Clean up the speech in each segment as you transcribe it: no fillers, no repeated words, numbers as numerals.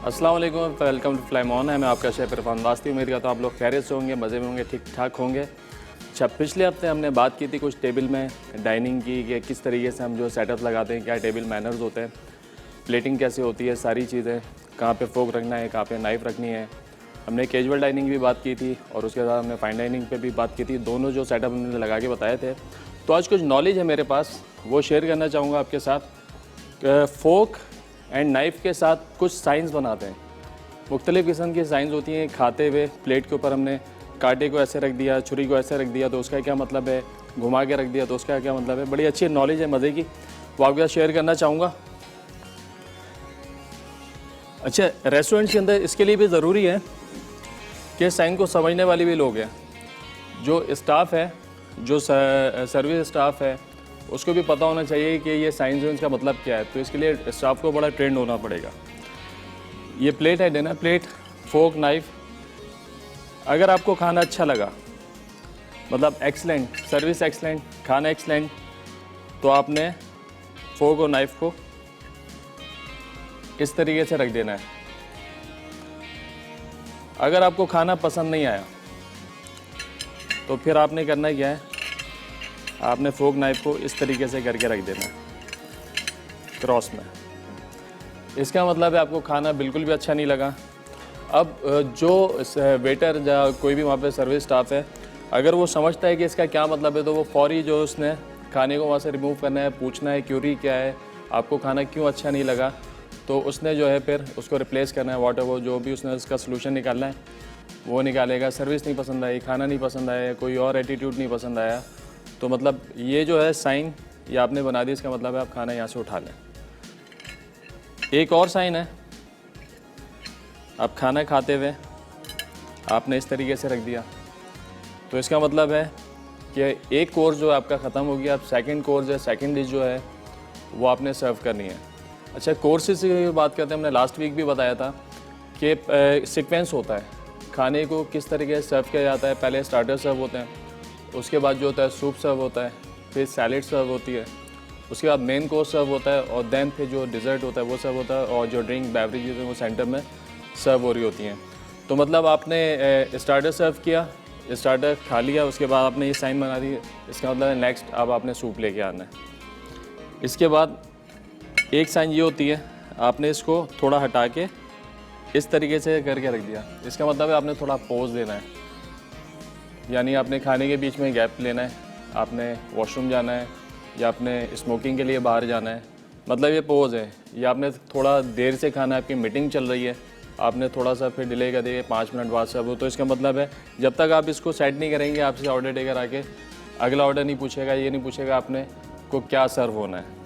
अस्सलाम वालेकुम, welcome to fly on है। मैं आपका शेफ इरफान वास्ती। उम्मीद करता हूँ आप लोग खैरियत से होंगे, मज़े में होंगे, ठीक ठाक होंगे। अच्छा, पिछले हफ्ते हमने बात की थी कुछ टेबल में डाइनिंग की कि किस तरीके से हम जो सेटअप लगाते हैं, क्या टेबल मैनर्स होते हैं, प्लेटिंग कैसे होती है, सारी चीज़ें, कहाँ पे फोक रखना है, कहाँ पे नाइफ़ रखनी है। हमने कैजुअल डाइनिंग की भी बात की थी और उसके बाद हमने फाइन डाइनिंग पे भी बात की थी। दोनों जो सेटअप हमने लगा के बताए थे। तो आज कुछ नॉलेज है मेरे पास, वो शेयर करना चाहूँगा आपके साथ। फोक एंड नाइफ़ के साथ कुछ साइंस बनाते हैं। मुख्तलिफ़ किस्म की साइंस होती हैं। खाते हुए प्लेट के ऊपर हमने कांटे को ऐसे रख दिया, छुरी को ऐसे रख दिया तो उसका क्या मतलब है, घुमा के रख दिया तो उसका क्या मतलब है। बड़ी अच्छी नॉलेज है मज़े की, वो आपके साथ शेयर करना चाहूँगा। अच्छा, रेस्टोरेंट के अंदर इसके लिए भी ज़रूरी है कि साइंस को समझने वाले भी लोग हैं। जो स्टाफ है, जो सर्विस स्टाफ है, उसको भी पता होना चाहिए कि ये साइंस का मतलब क्या है। तो इसके लिए स्टाफ को बड़ा ट्रेंड होना पड़ेगा। ये प्लेट है, डिनर प्लेट, फोक, नाइफ़। अगर आपको खाना अच्छा लगा, मतलब एक्सलेंट, सर्विस एक्सलेंट, खाना एक्सलेंट, तो आपने फोक और नाइफ़ को इस तरीके से रख देना है। अगर आपको खाना पसंद नहीं आया तो फिर आपने करना क्या है, आपने फोक नाइफ़ को इस तरीके से करके रख देना है क्रॉस में। इसका मतलब है आपको खाना बिल्कुल भी अच्छा नहीं लगा। अब जो वेटर या कोई भी वहाँ पे सर्विस स्टाफ है, अगर वो समझता है कि इसका क्या मतलब है, तो वो फौरी जो उसने खाने को वहाँ से रिमूव करना है, पूछना है क्यूरी क्या है, आपको खाना क्यों अच्छा नहीं लगा, तो उसने जो है फिर उसको रिप्लेस करना है। वाट एवर जो भी उसने उसका सलूशन निकालना है वो निकालेगा। सर्विस नहीं पसंद आई, खाना नहीं पसंद आया, कोई और एटीट्यूड नहीं पसंद आया, तो मतलब ये जो है साइन ये आपने बना दी, इसका मतलब है आप खाना यहाँ से उठा लें। एक और साइन है, आप खाना खाते हुए आपने इस तरीके से रख दिया, तो इसका मतलब है कि एक कोर्स जो आपका ख़त्म हो गया, अब सेकंड कोर्स है, सेकंड डिश जो है वो आपने सर्व करनी है। अच्छा, कोर्सेज की बात करते हैं, हमने लास्ट वीक भी बताया था कि सीक्वेंस होता है, खाने को किस तरीके से सर्व किया जाता है। पहले स्टार्टर सर्व होते हैं, उसके बाद जो होता है सूप सर्व होता है, फिर सैलेड सर्व होती है, उसके बाद मेन कोर्स सर्व होता है, और देन फिर जो डिज़र्ट होता है वो सर्व होता है, और जो ड्रिंक बेवरेजेस हैं वो सेंटर में सर्व हो रही होती हैं। तो मतलब आपने स्टार्टर सर्व किया, स्टार्टर खा लिया, उसके बाद आपने ये साइन बना दी, इसका मतलब है नेक्स्ट अब आपने सूप लेके आना है। इसके बाद एक साइन ये होती है, आपने इसको थोड़ा हटा के इस तरीके से करके रख दिया, इसका मतलब है आपने थोड़ा पोज देना है, यानी आपने खाने के बीच में गैप लेना है, आपने वॉशरूम जाना है या आपने स्मोकिंग के लिए बाहर जाना है, मतलब ये पोज है। या आपने थोड़ा देर से खाना है, आपकी मीटिंग चल रही है, आपने थोड़ा सा फिर डिले कर दिया 5 मिनट बाद सब हो, तो इसका मतलब है जब तक आप इसको सेट नहीं करेंगे, आपसे ऑर्डर टेकर आके अगला ऑर्डर नहीं पूछेगा, ये नहीं पूछेगा आपने को क्या सर्व होना है।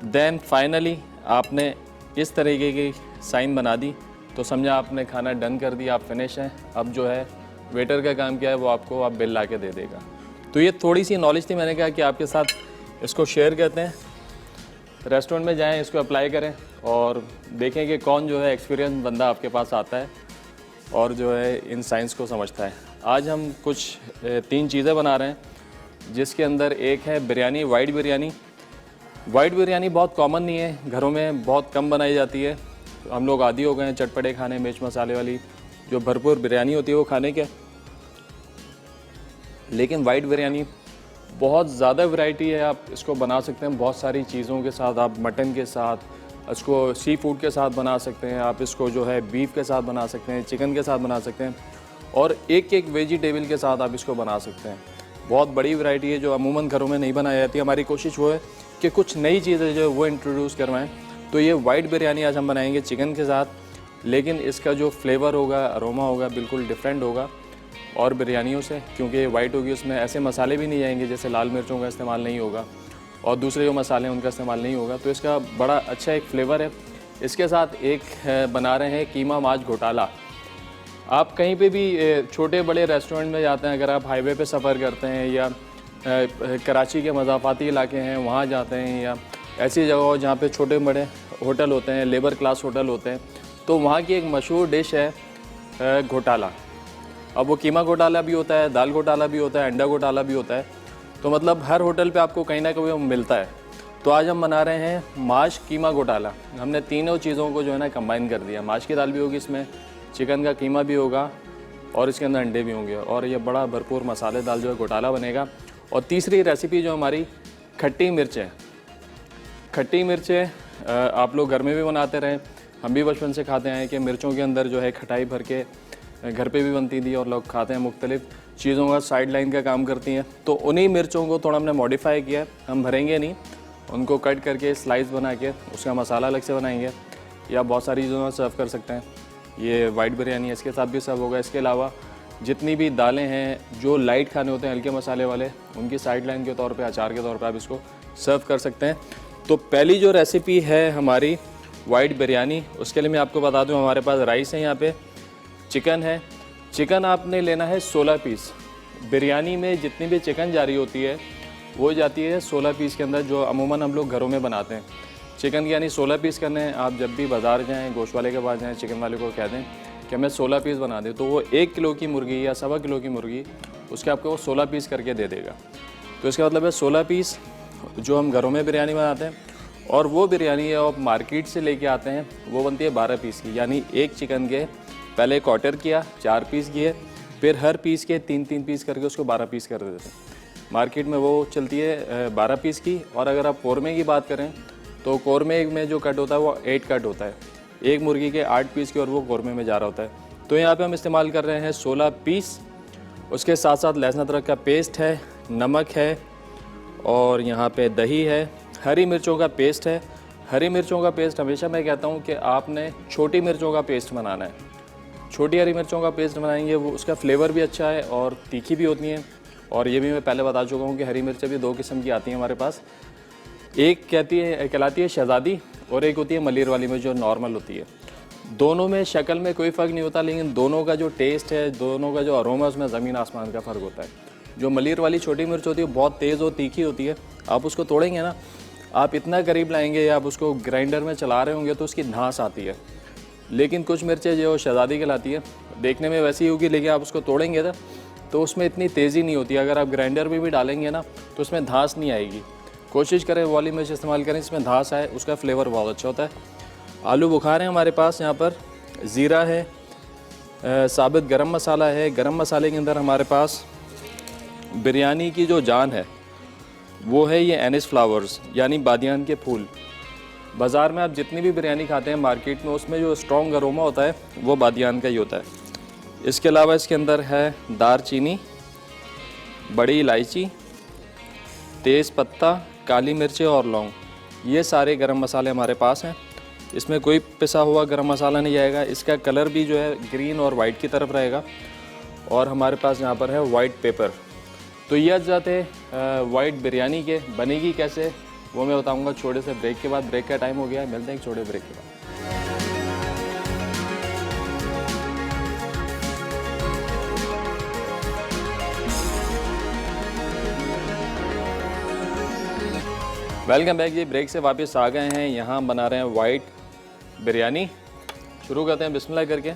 देन फाइनली आपने इस तरीके की साइन बना दी, तो समझा आपने खाना डन कर दिया, आप फिनिश हैं। अब जो है वेटर का काम क्या है, वो आपको आप बिल ला के दे देगा। तो ये थोड़ी सी नॉलेज थी, मैंने कहा कि आपके साथ इसको शेयर करते हैं। रेस्टोरेंट में जाएं, इसको अप्लाई करें और देखें कि कौन जो है एक्सपीरियंस बंदा आपके पास आता है और जो है इन साइंस को समझता है। आज हम कुछ 3 चीज़ें बना रहे हैं, जिसके अंदर एक है बिरयानी, वाइट बिरयानी। वाइट बिरयानी बहुत कॉमन नहीं है, घरों में बहुत कम बनाई जाती है। हम लोग आदी हो गए हैं चटपटे खाने, मिर्च मसाले वाली जो भरपूर बिरयानी होती है वो खाने के। लेकिन वाइट बिरयानी बहुत ज़्यादा वैरायटी है, आप इसको बना सकते हैं बहुत सारी चीज़ों के साथ। आप मटन के साथ, इसको सी फूड के साथ बना सकते हैं, आप इसको जो है बीफ के साथ बना सकते हैं, चिकन के साथ बना सकते हैं, और एक एक वेजिटेबल के साथ आप इसको बना सकते हैं। बहुत बड़ी वैरायटी है जो अमूमन घरों में नहीं बनाई जाती। हमारी कोशिश वो है कि कुछ नई चीज़ें जो है वो इंट्रोड्यूस करवाएं। तो ये वाइट बिरयानी आज हम बनाएंगे चिकन के साथ, लेकिन इसका जो फ्लेवर होगा, अरोमा होगा, बिल्कुल डिफरेंट होगा और बिरयानियों से, क्योंकि वाइट होगी, उसमें ऐसे मसाले भी नहीं जाएंगे, जैसे लाल मिर्चों का इस्तेमाल नहीं होगा और दूसरे जो मसाले हैं उनका इस्तेमाल नहीं होगा। तो इसका बड़ा अच्छा एक फ्लेवर है। इसके साथ एक बना रहे हैं कीमा माछ घोटाला। आप कहीं पे भी छोटे बड़े रेस्टोरेंट में जाते हैं, अगर आप हाईवे पे सफ़र करते हैं या कराची के मज़ाफ़ाती इलाके हैं वहाँ जाते हैं, या ऐसी जगह जहाँ पे छोटे बड़े होटल होते हैं, लेबर क्लास होटल होते हैं, तो वहाँ की एक मशहूर डिश है घोटाला। अब वो कीमा घोटाला भी होता है, दाल घोटाला भी होता है, अंडा घोटाला भी होता है। तो मतलब हर होटल पे आपको कहीं ना कहीं वो मिलता है। तो आज हम बना रहे हैं माश कीमा घोटाला। हमने तीनों चीज़ों को जो है ना कंबाइन कर दिया। माश की दाल भी होगी इसमें, चिकन का कीमा भी होगा और इसके अंदर अंडे भी होंगे और ये बड़ा भरपूर मसालेदार जो है घोटाला बनेगा। और तीसरी रेसिपी जो हमारी खट्टी मिर्च है। खट्टी मिर्चें आप लोग घर में भी बनाते रहे, हम भी बचपन से खाते हैं कि मिर्चों के अंदर जो है खटाई भर के घर पे भी बनती थी और लोग खाते हैं। मुख्तलिफ चीज़ों का साइड लाइन का काम करती हैं। तो उन्हीं मिर्चों को थोड़ा हमने मॉडिफाई किया है। हम भरेंगे नहीं, उनको कट करके स्लाइस बना के उसका मसाला अलग से बनाएंगे या बहुत सारी चीज़ों में सर्व कर सकते हैं। ये वाइट बिरयानी है, इसके साथ भी सर्व होगा। इसके अलावा जितनी भी दालें हैं जो लाइट खाने होते हैं हल्के मसाले वाले, उनकी साइड लाइन के तौर पे, अचार के तौर पे आप इसको सर्व कर सकते हैं। तो पहली जो रेसिपी है हमारी वाइट बिरयानी, उसके लिए मैं आपको बता दूं हमारे पास राइस है, यहाँ पे चिकन है। चिकन आपने लेना है 16 पीस। बिरयानी में जितनी भी चिकन जा रही होती है वो जाती है 16 पीस के अंदर, जो अमूमन हम लोग घरों में बनाते हैं। चिकन की यानी 16 पीस करने हैं। आप जब भी बाज़ार जाएँ, गोश्त वाले के पास जाएँ, चिकन वाले को कह दें कि हमें 16 पीस बना दें, तो वो 1 किलो की मुर्गी या 1.25 किलो की मुर्गी उसके आपको वो 16 पीस करके दे देगा। तो इसका मतलब है 16 पीस जो हम घरों में बिरयानी बनाते हैं। और वो बिरयानी आप मार्केट से लेके आते हैं वो बनती है 12 पीस की। यानी एक चिकन के पहले क्वार्टर किया, 4 पीस किए, फिर हर पीस के 3-3 पीस करके उसको 12 पीस कर देते हैं। मार्केट में वो चलती है 12 पीस की। और अगर आप कौरमे की बात करें तो कौरमे में जो कट होता है वो 8 कट होता है। एक मुर्गी के 8 पीस की और वो कौरमे में जा रहा होता है। तो यहाँ पे हम इस्तेमाल कर रहे हैं 16 पीस। उसके साथ साथ लहसुन अदरक का पेस्ट है, नमक है और यहाँ पे दही है, हरी मिर्चों का पेस्ट है। हरी मिर्चों का पेस्ट हमेशा मैं कहता हूँ कि आपने छोटी मिर्चों का पेस्ट बनाना है। छोटी हरी मिर्चों का पेस्ट बनाएंगे वो उसका फ्लेवर भी अच्छा है और तीखी भी होती हैं। और ये भी मैं पहले बता चुका हूँ कि हरी मिर्चें भी 2 किस्म की आती हैं हमारे पास। एक कहलाती है शहज़ादी और एक होती है मलिर वाली मिर्च जो नॉर्मल होती है। दोनों में शक्ल में कोई फ़र्क नहीं होता, लेकिन दोनों का जो टेस्ट है, दोनों का जो अरोमा है, उसमें ज़मीन आसमान का फ़र्क होता है। जो मलिर वाली छोटी मिर्च होती है बहुत तेज़ और तीखी होती है। आप उसको तोड़ेंगे ना, आप इतना करीब लाएंगे या आप उसको ग्राइंडर में चला रहे होंगे तो उसकी धांस आती है। लेकिन कुछ मिर्चें जो शहज़ादी कहलाती है, देखने में वैसी होगी, लेकिन आप उसको तोड़ेंगे ना तो उसमें इतनी तेज़ी नहीं होती। अगर आप ग्राइंडर में भी डालेंगे ना तो उसमें धांस नहीं आएगी। कोशिश करें वो वाली मिर्च इस्तेमाल करें, इसमें धांस आए, उसका फ्लेवर बहुत अच्छा होता है। आलू बुखार है हमारे पास, यहाँ पर ज़ीरा है, साबित गरम मसाला है। गरम मसाले के अंदर हमारे पास बिरयानी की जो जान है वो है ये एनिस फ्लावर्स यानी बादियान के फूल। बाज़ार में आप जितनी भी बिरयानी खाते हैं मार्केट में, उसमें जो स्ट्रॉन्ग अरोमा होता है वो बादियान का ही होता है। इसके अलावा इसके अंदर है दारचीनी, बड़ी इलायची, तेज़ पत्ता, काली मिर्चें और लौंग। ये सारे गरम मसाले हमारे पास हैं। इसमें कोई पिसा हुआ गरम मसाला नहीं जाएगा। इसका कलर भी जो है ग्रीन और वाइट की तरफ रहेगा। और हमारे पास यहाँ पर है वाइट पेपर। तो ये अज्जात है वाइट बिरयानी के। बनेगी कैसे वो मैं बताऊँगा छोटे से ब्रेक के बाद। ब्रेक का टाइम हो गया है, मिलते हैं एक छोटे ब्रेक के बाद। वेलकम बैक जी। ब्रेक से वापस आ गए हैं। यहाँ हम बना रहे हैं वाइट बिरयानी। शुरू करते हैं बिस्मिल्लाह करके।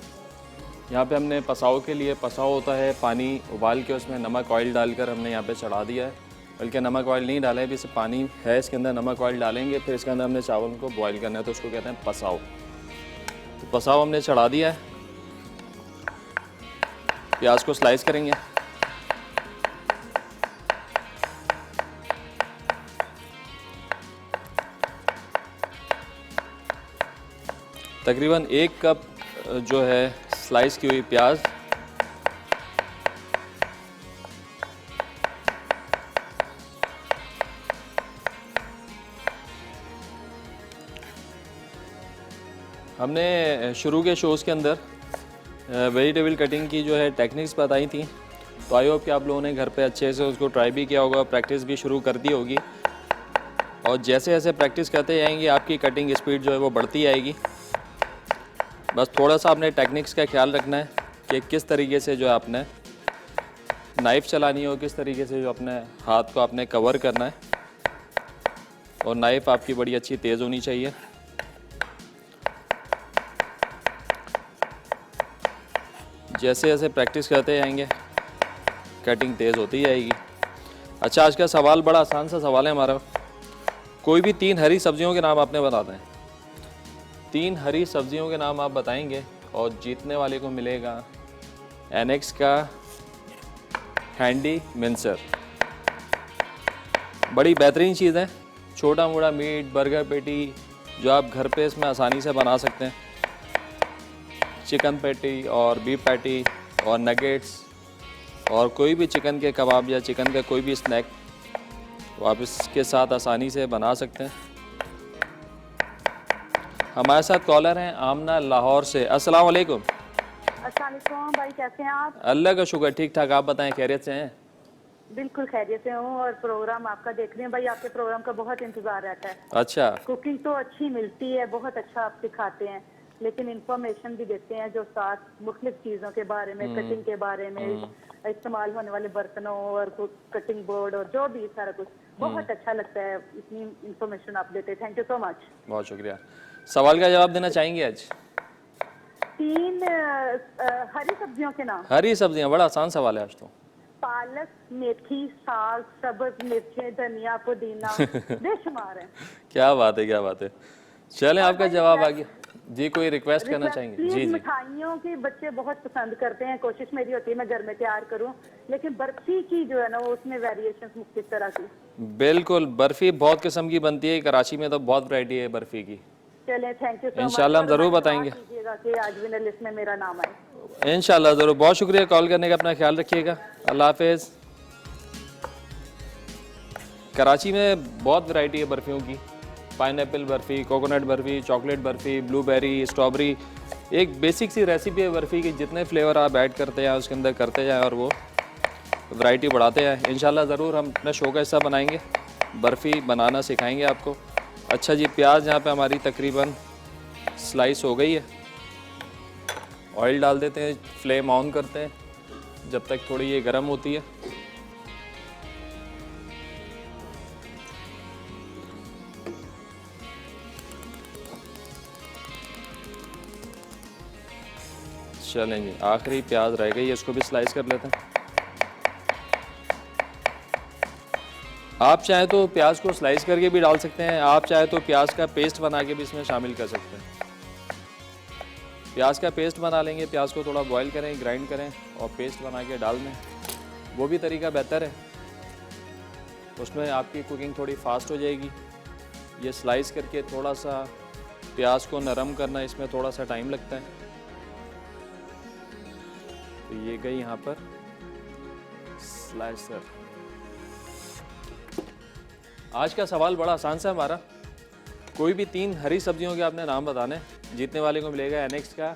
यहाँ पे हमने पसाव के लिए, पसाव होता है पानी उबाल के उसमें नमक ऑयल डालकर हमने यहाँ पे चढ़ा दिया है। बल्कि नमक ऑयल नहीं डाला है, अभी सिर्फ पानी है इसके अंदर, नमक ऑयल डालेंगे, फिर इसके अंदर हमने चावल को बॉईल करना है, तो उसको कहते हैं पसाव। तो पसाव हमने चढ़ा दिया है। प्याज को स्लाइस करेंगे। तकरीबन 1 कप जो है स्लाइस की हुई प्याज, हमने शुरू के शोज़ के अंदर वेजिटेबल कटिंग की जो है टेक्निक्स बताई थी। तो आई होप कि आप लोगों ने घर पे अच्छे से उसको ट्राई भी किया होगा, प्रैक्टिस भी शुरू कर दी होगी। और जैसे जैसे प्रैक्टिस करते जाएंगे आपकी कटिंग स्पीड जो है वो बढ़ती आएगी। बस थोड़ा सा आपने टेक्निक्स का ख्याल रखना है कि किस तरीके से जो है आपने नाइफ़ चलानी हो, किस तरीके से जो अपने हाथ को आपने कवर करना है। और नाइफ़ आपकी बड़ी अच्छी तेज़ होनी चाहिए। जैसे जैसे प्रैक्टिस करते जाएंगे कटिंग तेज़ होती जाएगी। अच्छा, आज का सवाल बड़ा आसान सा सवाल है हमारा। कोई भी 3 हरी सब्जियों के नाम आपने बता दें। 3 हरी सब्जियों के नाम आप बताएंगे और जीतने वाले को मिलेगा एनेक्स का हैंडी मिंसर। बड़ी बेहतरीन चीज़ है, छोटा मोटा मीट, बर्गर पैटी जो आप घर पे इसमें आसानी से बना सकते हैं। चिकन पैटी और बीफ पैटी और नगेट्स और कोई भी चिकन के कबाब या चिकन का कोई भी स्नैक तो आप इसके साथ आसानी से बना सकते हैं। हमारे साथ कॉलर हैं आमना लाहौर से। अस्सलाम वालेकुम। अस्सलाम वालेकुम भाई, कैसे हैं आप? अल्लाह का शुक्र, ठीक ठाक। आप बताएं, खैरियत से हैं? बिल्कुल खैरियत से हूँ और प्रोग्राम आपका देख रहे हैं भाई। आपके प्रोग्राम का बहुत इंतजार रहता है। अच्छा। कुकिंग तो अच्छी मिलती है, बहुत अच्छा आप सिखाते हैं, लेकिन इंफॉर्मेशन भी देते हैं जो साथ मुख्तलिफ चीज़ों के बारे में, कटिंग के बारे में, इस्तेमाल होने वाले बर्तनों और कटिंग बोर्ड और जो भी सारा कुछ बहुत अच्छा लगता है। इतनी इंफॉर्मेशन आप देते हैं, थैंक यू सो मच। बहुत शुक्रिया। सवाल का जवाब देना चाहेंगे आज? 3 हरी सब्जियों के नाम। हरी सब्जियां, बड़ा आसान सवाल है आज तो। पालक, मेथी, साग, सब्ज मिर्चें, धनिया, पुदीना बेशुमार है। क्या बात है, क्या बात है। चलें, आपका जवाब आ गया जी। कोई रिक्वेस्ट करना चाहेंगे? जी जी। मिठाइयों की बच्चे बहुत पसंद करते हैं, कोशिश मेरी होती है मैं घर में तैयार करूं, लेकिन बर्फी की जो है ना वो उसमें वेरिएशंस मुख्तलिफ तरह की। बिल्कुल, बर्फ़ी बहुत किस्म की बनती है, कराची में तो बहुत वैरायटी है बर्फ़ी की। चलें, थैंक यू सो मच। इंशाल्लाह हम ज़रूर बताएंगे कि आज विनर लिस्ट में मेरा नाम आए। इंशाल्लाह ज़रूर। बहुत शुक्रिया कॉल करने का, अपना ख्याल रखिएगा। अल्लाह हाफिज़। कराची में बहुत वैरायटी है बर्फ़ियों की। Pineapple barfi, coconut barfi, chocolate barfi, blueberry, strawberry. एक बेसिक सी रेसिपी है बर्फ़ी की, जितने फ्लेवर आप ऐड करते हैं उसके अंदर करते जाएँ और वो वैरायटी बढ़ाते हैं। इंशाल्लाह ज़रूर हम अपने शो का हिस्सा बनाएंगे, बर्फ़ी बनाना सिखाएंगे आपको। अच्छा जी, प्याज यहाँ पे हमारी तकरीबन स्लाइस हो गई है। ऑयल डाल देते हैं, फ्लेम ऑन करते हैं जब तक थोड़ी ये गर्म होती है। चलें जी, आखिरी प्याज रह गई है, इसको भी स्लाइस कर लेते हैं। आप चाहे तो प्याज को स्लाइस करके भी डाल सकते हैं, आप चाहे तो प्याज का पेस्ट बना के भी इसमें शामिल कर सकते हैं। प्याज का पेस्ट बना लेंगे, प्याज को थोड़ा बॉईल करें, ग्राइंड करें और पेस्ट बना के डाल दें, वो भी तरीका बेहतर है। उसमें आपकी कुकिंग थोड़ी फास्ट हो जाएगी। ये स्लाइस करके थोड़ा सा प्याज को नरम करना, इसमें थोड़ा सा टाइम लगता है। तो ये गई यहाँ पर स्लाइसर। आज का सवाल बड़ा आसान सा हमारा। कोई भी 3 हरी सब्जियों के आपने नाम बताने, जीतने वाले को मिलेगा एनेक्स का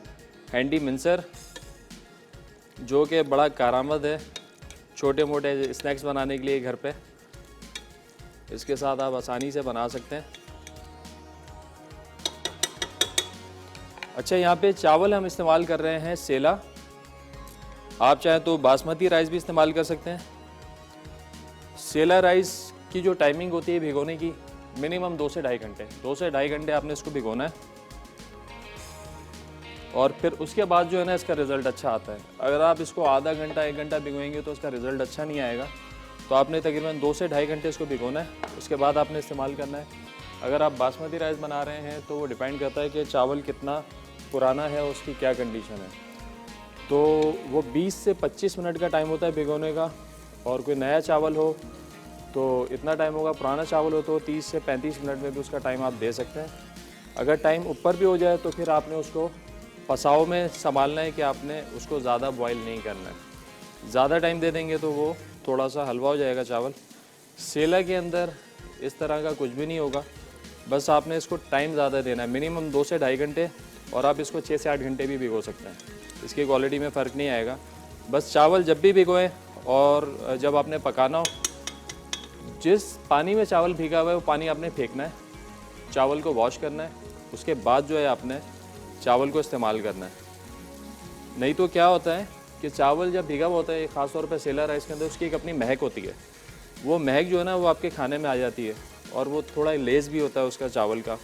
हैंडी मिंसर, जो कि बड़ा कारआमद है छोटे मोटे स्नैक्स बनाने के लिए घर पे। इसके साथ आप आसानी से बना सकते हैं। अच्छा, यहाँ पे चावल हम इस्तेमाल कर रहे हैं सेला। आप चाहें तो बासमती राइस भी इस्तेमाल कर सकते हैं। सेला राइस की जो टाइमिंग होती है भिगोने की, मिनिमम 2 से ढाई घंटे, 2 से ढाई घंटे आपने इसको भिगोना है और फिर उसके बाद जो है ना इसका रिज़ल्ट अच्छा आता है। अगर आप इसको आधा घंटा 1 घंटा भिगोएंगे तो उसका रिज़ल्ट अच्छा नहीं आएगा। तो आपने तकरीबन 2 से ढाई घंटे इसको भिगोना है, उसके बाद आपने इस्तेमाल करना है। अगर आप बासमती राइस बना रहे हैं तो वो डिपेंड करता है कि चावल कितना पुराना है, उसकी क्या कंडीशन है। तो वो 20 से 25 मिनट का टाइम होता है भिगोने का, और कोई नया चावल हो तो इतना टाइम होगा, पुराना चावल हो तो 30 से 35 मिनट में भी उसका टाइम आप दे सकते हैं। अगर टाइम ऊपर भी हो जाए तो फिर आपने उसको पसाव में संभालना है कि आपने उसको ज़्यादा बॉईल नहीं करना है। ज़्यादा टाइम दे देंगे तो वो थोड़ा सा हलवा हो जाएगा चावल। सेला के अंदर इस तरह का कुछ भी नहीं होगा, बस आपने इसको टाइम ज़्यादा देना है, मिनिमम 2 से ढाई घंटे, और आप इसको 6 से 8 घंटे भी भिगो सकते हैं। इसकी क्वालिटी में फ़र्क नहीं आएगा। बस चावल जब भी भिगोएं और जब आपने पकाना हो, जिस पानी में चावल भीगा हुआ है वो पानी आपने फेंकना है, चावल को वॉश करना है, उसके बाद जो है आपने चावल को इस्तेमाल करना है। नहीं तो क्या होता है कि चावल जब भीगा हुआ होता है, ख़ास तौर पे सेला राइस के अंदर उसकी एक अपनी महक होती है। वो महक जो है ना वो आपके खाने में आ जाती है और वो थोड़ा लेस भी होता है उसका चावल का।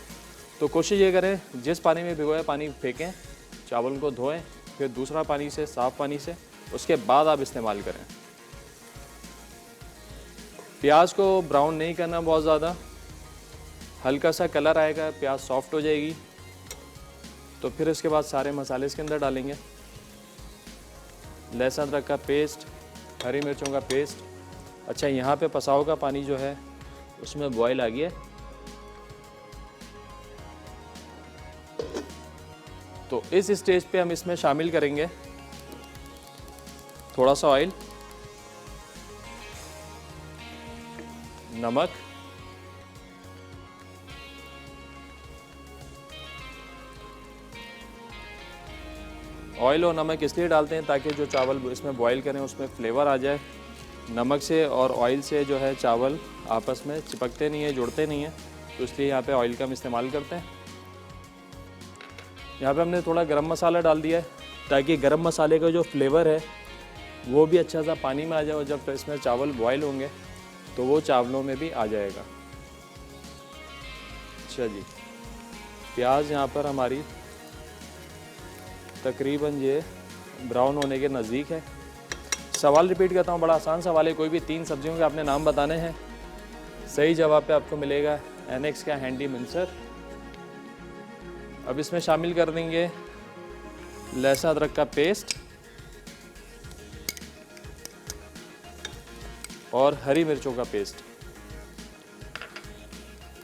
तो कोशिश ये करें, जिस पानी में भिगोया पानी फेंकें, चावल को धोएं, फिर दूसरा पानी से, साफ़ पानी से, उसके बाद आप इस्तेमाल करें। प्याज को ब्राउन नहीं करना बहुत ज़्यादा, हल्का सा कलर आएगा, प्याज सॉफ्ट हो जाएगी, तो फिर इसके बाद सारे मसाले इसके अंदर डालेंगे। लहसुन अदरक का पेस्ट, हरी मिर्चों का पेस्ट। अच्छा, यहाँ पे पसाव का पानी जो है उसमें बॉयल आ गया, तो इस स्टेज पे हम इसमें शामिल करेंगे थोड़ा सा ऑयल, नमक, ऑयल और नमक इसलिए डालते हैं ताकि जो चावल इसमें बॉईल करें उसमें फ्लेवर आ जाए। नमक से और ऑयल से जो है चावल आपस में चिपकते नहीं है, जुड़ते नहीं है, तो इसलिए यहाँ पे ऑयल का हम इस्तेमाल करते हैं। यहाँ पे हमने थोड़ा गरम मसाला डाल दिया है ताकि गरम मसाले का जो फ्लेवर है वो भी अच्छा सा पानी में आ जाए, और जब इसमें चावल बॉयल होंगे तो वो चावलों में भी आ जाएगा। अच्छा जी, प्याज यहाँ पर हमारी तकरीबन ये ब्राउन होने के नज़दीक है। सवाल रिपीट करता हूँ, बड़ा आसान सवाल है। कोई भी 3 सब्जियों के आपने नाम बताने हैं, सही जवाब पे आपको मिलेगा एनेक्स का हैंडी मिक्सर। अब इसमें शामिल कर देंगे लहसुन अदरक का पेस्ट और हरी मिर्चों का पेस्ट।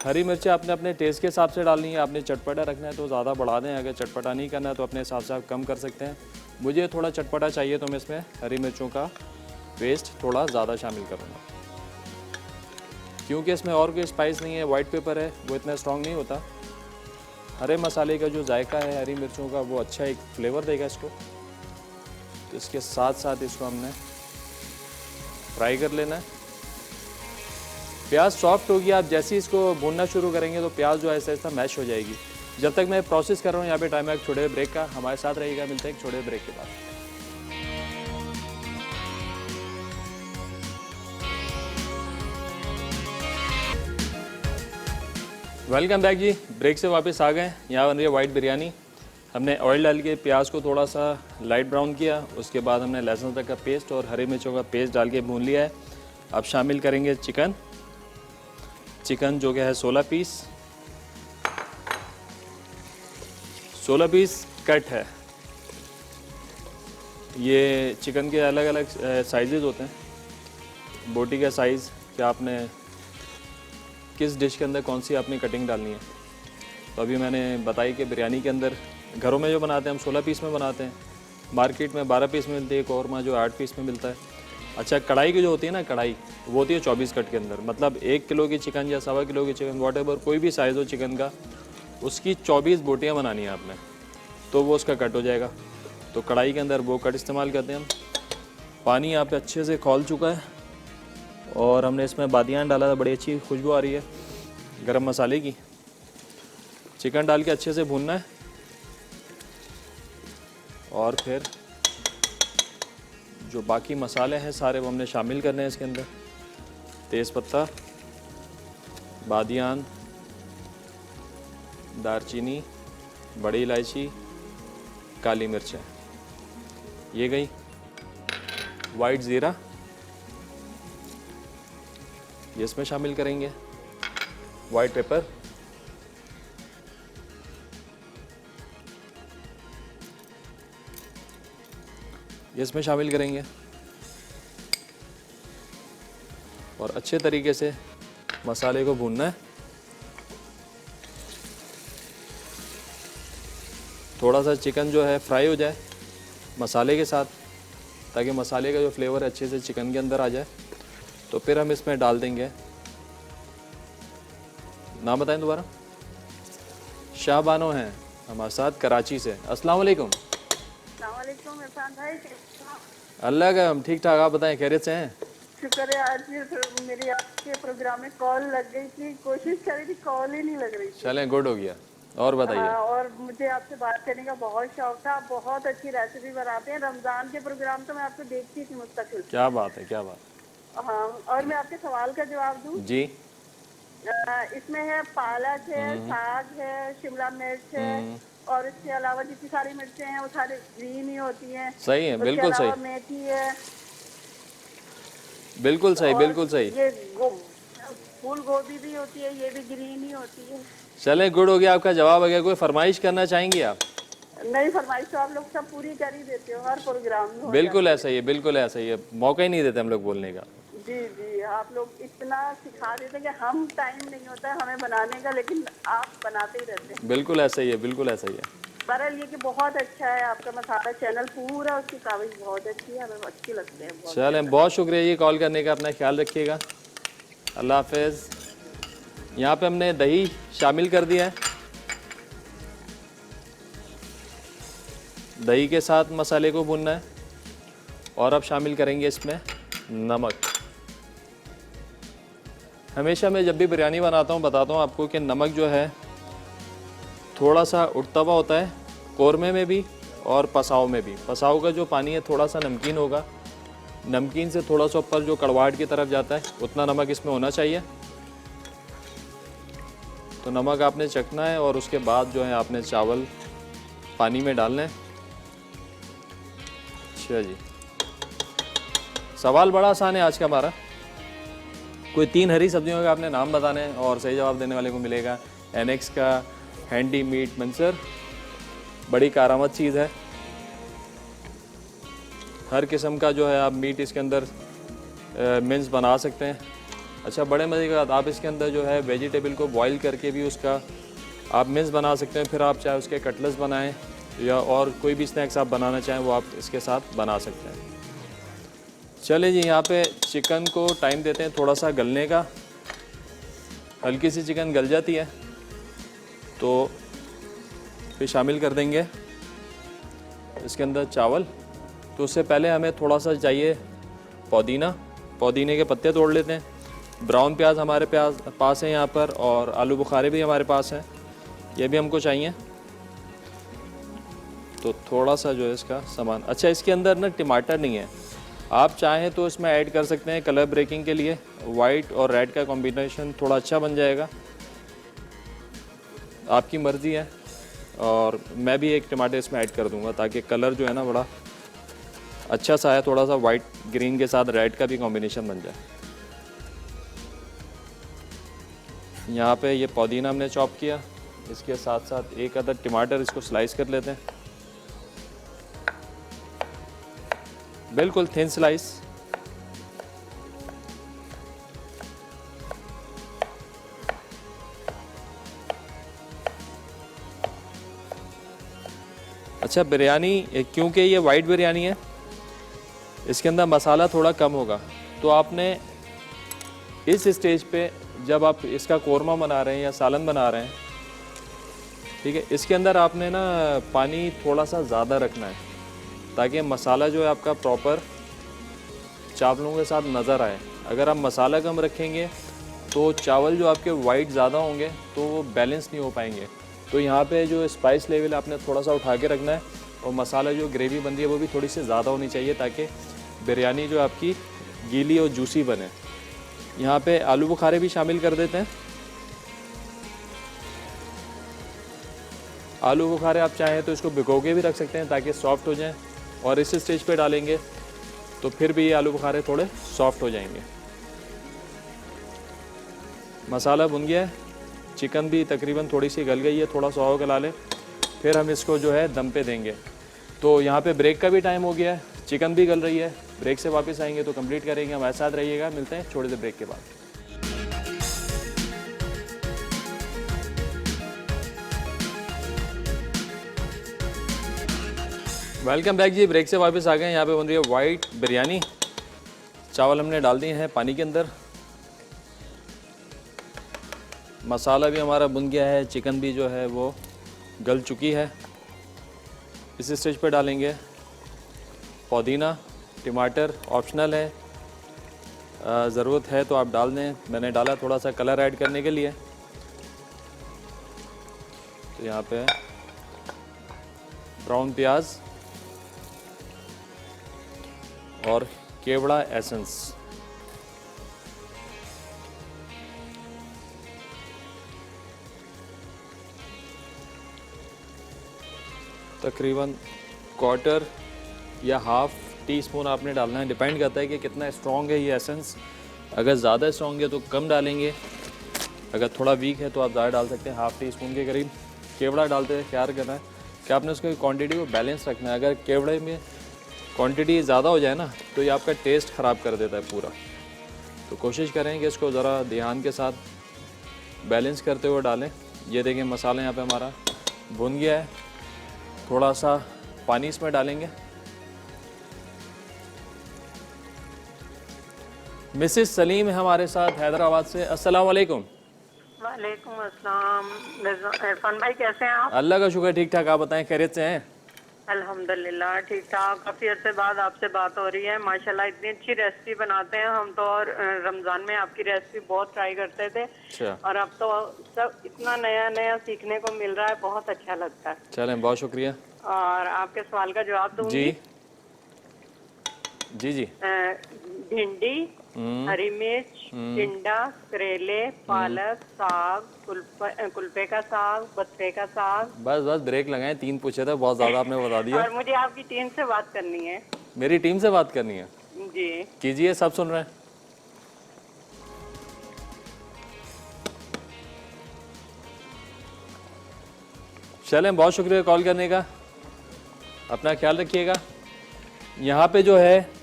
हरी मिर्चें आपने अपने टेस्ट के हिसाब से डालनी है। आपने चटपटा रखना है तो ज़्यादा बढ़ा दें, अगर चटपटा नहीं करना है तो अपने हिसाब से आप कम कर सकते हैं। मुझे थोड़ा चटपटा चाहिए तो मैं इसमें हरी मिर्चों का पेस्ट थोड़ा ज़्यादा शामिल करूँगा, क्योंकि इसमें और कोई स्पाइस नहीं है, वाइट पेपर है, वो इतना स्ट्रॉन्ग नहीं होता। हरे मसाले का जो जायका है हरी मिर्चों का, वो अच्छा एक फ्लेवर देगा इसको। तो इसके साथ साथ इसको हमने फ्राई कर लेना है। प्याज सॉफ्ट होगी, आप जैसे ही इसको भूनना शुरू करेंगे तो प्याज जो है ऐसा ऐसा मैश हो जाएगी। जब तक मैं प्रोसेस कर रहा हूँ यहाँ पे टाइम है एक छोटे ब्रेक का, हमारे साथ रहिएगा। मिलते हैं एक छोटे ब्रेक के बाद। वेलकम बैक जी, ब्रेक से वापस आ गए। यहाँ बन रही है वाइट बिरयानी। हमने ऑयल डाल के प्याज को थोड़ा सा लाइट ब्राउन किया, उसके बाद हमने लहसुन अदरक का पेस्ट और हरी मिर्चों का पेस्ट डाल के भून लिया है। अब शामिल करेंगे चिकन जो कि है 16 पीस। 16 पीस कट है। ये चिकन के अलग अलग साइजेस होते हैं। बोटी का साइज़ क्या आपने किस डिश के अंदर कौन सी आपने कटिंग डालनी है, तो अभी मैंने बताई कि बिरयानी के अंदर घरों में जो बनाते हैं हम 16 पीस में बनाते हैं। मार्केट में 12 पीस में मिलती है, कौरमा जो 8 पीस में मिलता है। अच्छा, कढ़ाई की जो होती है ना, कढ़ाई वो होती है 24 कट के अंदर, मतलब 1 किलो की चिकन या 1.25 किलो की चिकन, वॉटेवर कोई भी साइज़ हो चिकन का, उसकी 24 बोटियाँ बनानी है आपने, तो वो उसका कट हो जाएगा। तो कढ़ाई के अंदर वो कट इस्तेमाल करते हैं हम। पानी यहाँ पे अच्छे से खौल चुका है और हमने इसमें बादियान डाला था, बड़ी अच्छी खुशबू आ रही है गरम मसाले की। चिकन डाल के अच्छे से भूनना है और फिर जो बाकी मसाले हैं सारे वो हमने शामिल करने हैं इसके अंदर। तेज़पत्ता, बादियान, दारचीनी, बड़ी इलायची, काली मिर्चें, ये गई। वाइट ज़ीरा ये इसमें शामिल करेंगे। वाइट पेपर, ये इसमें शामिल करेंगे और अच्छे तरीके से मसाले को भूनना है। थोड़ा सा चिकन जो है फ्राई हो जाए मसाले के साथ, ताकि मसाले का जो फ्लेवर अच्छे से चिकन के अंदर आ जाए। तो फिर हम इसमें डाल देंगे, नाम बताएं दोबारा। शाहबानो हैं हमारे साथ कराची से। अस्सलाम वालेकुम। अस्सलामुअलैकुम इरफान भाई, अल्लाह का हम ठीक ठाक, आप बताएं खैरियत से हैं? शुक्र है। आज मेरी आपके प्रोग्राम में कॉल लग गई थी, कोशिश करी थी, कॉल ही नहीं लग रही थी। चलें, गुड हो गया। और बताइए। हाँ, और मुझे आपसे बात करने का बहुत शौक था। आप बहुत अच्छी रेसिपी बनाते हैं। रमज़ान के प्रोग्राम तो मैं आपको देखती थी मुस्तकिल। क्या बात है, क्या बात। हाँ, और मैं आपके सवाल का जवाब दूँ? जी। इसमें है पालक है, साग है, शिमला मिर्च है, और इसके अलावा जितनी सारी मिर्चें हैं वो सारी ग्रीन ही होती हैं। सही है, बिल्कुल सही, मेथी है। बिल्कुल सही, बिल्कुल सही। ये फूल गोभी भी होती है, ये भी ग्रीन ही होती है। चलें, गुड हो गया आपका जवाब। अगर कोई फरमाइश करना चाहेंगी आप? नहीं, फरमाइश तो आप लोग सब पूरी कर ही देते हो, हर प्रोग्राम में हो बिल्कुल जाती ऐसा ही है, बिल्कुल ऐसा ही है, मौका ही नहीं देते हम लोग बोलने का। है। जी जी, आप लोग इतना सिखा देते हैं कि हम टाइम नहीं होता है हमें बनाने का, लेकिन आप बनाते ही रहते हैं। बिल्कुल ऐसा ही है, बिल्कुल ऐसा ही है। बहरहाल ये कि बहुत अच्छा है आपका मसाला चैनल, पूरा उसकी काविश बहुत अच्छी है, हमें अच्छी लगती है बहुत। चलें, बहुत शुक्रिया ये कॉल करने का, अपना ख्याल रखिएगा, अल्लाह हाफिज़। यहाँ पे हमने दही शामिल कर दिया है, दही के साथ मसाले को भूनना है, और अब शामिल करेंगे इसमें नमक। हमेशा मैं जब भी बिरयानी बनाता हूँ बताता हूँ आपको कि नमक जो है थोड़ा सा उठता हुआ होता है, कौरमे में भी और पसाव में भी। पसाव का जो पानी है थोड़ा सा नमकीन होगा, नमकीन से थोड़ा सा ऊपर जो कड़वाहट की तरफ जाता है उतना नमक इसमें होना चाहिए। तो नमक आपने चखना है और उसके बाद जो है आपने चावल पानी में डालना है। अच्छा जी, सवाल बड़ा आसान है आज का हमारा। कोई 3 हरी सब्जियों का आपने नाम बताने हैं और सही जवाब देने वाले को मिलेगा एनेक्स का हैंडी मीट मंचर। बड़ी कारामद चीज़ है, हर किस्म का जो है आप मीट इसके अंदर मिन्स बना सकते हैं। अच्छा, बड़े मज़े की बात, आप इसके अंदर जो है वेजिटेबल को बॉईल करके भी उसका आप मिन्स बना सकते हैं। फिर आप चाहे उसके कटलेट्स बनाएं या और कोई भी स्नैक्स आप बनाना चाहें वो आप इसके साथ बना सकते हैं। चलिए जी, यहाँ पे चिकन को टाइम देते हैं थोड़ा सा गलने का। हल्की सी चिकन गल जाती है तो फिर शामिल कर देंगे इसके अंदर चावल। तो उससे पहले हमें थोड़ा सा चाहिए पुदीना, पुदीने के पत्ते तोड़ लेते हैं। ब्राउन प्याज हमारे पास है यहाँ पर, और आलू बुखारे भी हमारे पास हैं, ये भी हमको चाहिए। तो थोड़ा सा जो है इसका सामान। अच्छा, इसके अंदर ना टमाटर नहीं है, आप चाहें तो इसमें ऐड कर सकते हैं कलर ब्रेकिंग के लिए। वाइट और रेड का कॉम्बिनेशन थोड़ा अच्छा बन जाएगा, आपकी मर्ज़ी है। और मैं भी एक टमाटर इसमें ऐड कर दूंगा ताकि कलर जो है ना बड़ा अच्छा सा है, थोड़ा सा वाइट ग्रीन के साथ रेड का भी कॉम्बिनेशन बन जाए। यहाँ पे ये पुदीना हमने चॉप किया, इसके साथ साथ एक अदद टमाटर, इसको स्लाइस कर लेते हैं, बिल्कुल थिन स्लाइस। अच्छा, बिरयानी क्योंकि ये वाइट बिरयानी है इसके अंदर मसाला थोड़ा कम होगा, तो आपने इस स्टेज पे जब आप इसका कोरमा बना रहे हैं या सालन बना रहे हैं, ठीक है, इसके अंदर आपने ना पानी थोड़ा सा ज़्यादा रखना है ताकि मसाला जो है आपका प्रॉपर चावलों के साथ नज़र आए। अगर आप मसाला कम रखेंगे तो चावल जो आपके वाइट ज़्यादा होंगे तो वो बैलेंस नहीं हो पाएंगे। तो यहाँ पे जो स्पाइस लेवल आपने थोड़ा सा उठा के रखना है, और मसाला जो ग्रेवी बन रही है वो भी थोड़ी सी ज़्यादा होनी चाहिए ताकि बिरयानी जो आपकी गीली और जूसी बने। यहाँ पे आलू बुखारे भी शामिल कर देते हैं। आलू बुखारे आप चाहें तो इसको भिगो के भी रख सकते हैं ताकि सॉफ्ट हो जाएं, और इस स्टेज पे डालेंगे तो फिर भी ये आलू बुखारे थोड़े सॉफ्ट हो जाएंगे। मसाला भुन गया है, चिकन भी तकरीबन थोड़ी सी गल गई है, थोड़ा सा और गला ले, फिर हम इसको जो है दम पे देंगे। तो यहाँ पे ब्रेक का भी टाइम हो गया है, चिकन भी गल रही है, ब्रेक से वापस आएंगे तो कंप्लीट करेंगे। हमारे साथ रहिएगा, मिलते हैं छोटे से ब्रेक के बाद। वेलकम बैक जी, ब्रेक से वापस आ गए। यहाँ पे बन रही है वाइट बिरयानी। चावल हमने डाल दिए हैं पानी के अंदर, मसाला भी हमारा भुन गया है, चिकन भी जो है वो गल चुकी है। इस स्टेज पे डालेंगे पुदीना, टमाटर ऑप्शनल है, ज़रूरत है तो आप डाल दें, मैंने डाला थोड़ा सा कलर ऐड करने के लिए। तो यहाँ पे ब्राउन प्याज और केवड़ा एसेंस। तकरीबन क्वार्टर या हाफ टी स्पून आपने डालना है, डिपेंड करता है कि कितना स्ट्रॉन्ग है ये एसेंस। अगर ज़्यादा स्ट्रॉन्ग है तो कम डालेंगे, अगर थोड़ा वीक है तो आप ज़्यादा डाल सकते हैं। हाफ़ टी स्पून के करीब केवड़ा डालते हैं। क्या करना है कि आपने उसकी क्वांटिटी को बैलेंस रखना है। अगर केवड़े में क्वांटिटी ज़्यादा हो जाए ना तो ये आपका टेस्ट ख़राब कर देता है पूरा। तो कोशिश करें कि इसको ज़रा ध्यान के साथ बैलेंस करते हुए डालें। ये देखें मसाला यहाँ पे हमारा भुन गया है। थोड़ा सा पानी इसमें डालेंगे। मिसेस सलीम है हमारे साथ हैदराबाद से। अस्सलाम वालेकुम। वालेकुम अस्सलाम। इरफान भाई कैसे हैं आप? अल्लाह का शुक्र, ठीक ठाक। आप बताएं, खैरियत से हैं? अल्हम्दुलिल्लाह ठीक ठाक। काफी अरसे बाद आपसे बात हो रही है। माशाल्लाह इतनी अच्छी रेसिपी बनाते हैं हम तो, और रमजान में आपकी रेसिपी बहुत ट्राई करते थे अच्छा, और अब तो सब इतना नया नया सीखने को मिल रहा है, बहुत अच्छा लगता है। चलें, बहुत शुक्रिया। और आपके सवाल का जवाब दूंगी। जी जी जी। भिंडी, हरी मिर्च, टिंडा, करेले, पालक, साग, कुल्फे का साग, बत्थे का साग। बस बस ब्रेक लगाएं, 3 पूछे थे, बहुत ज़्यादा आपने बता दिया। और मुझे आपकी टीम से बात करनी है। मेरी टीम से बात करनी है? जी कीजिए, सब सुन रहे हैं। चलें, बहुत शुक्रिया कॉल करने का। अपना ख्याल रखिएगा। यहाँ पे जो है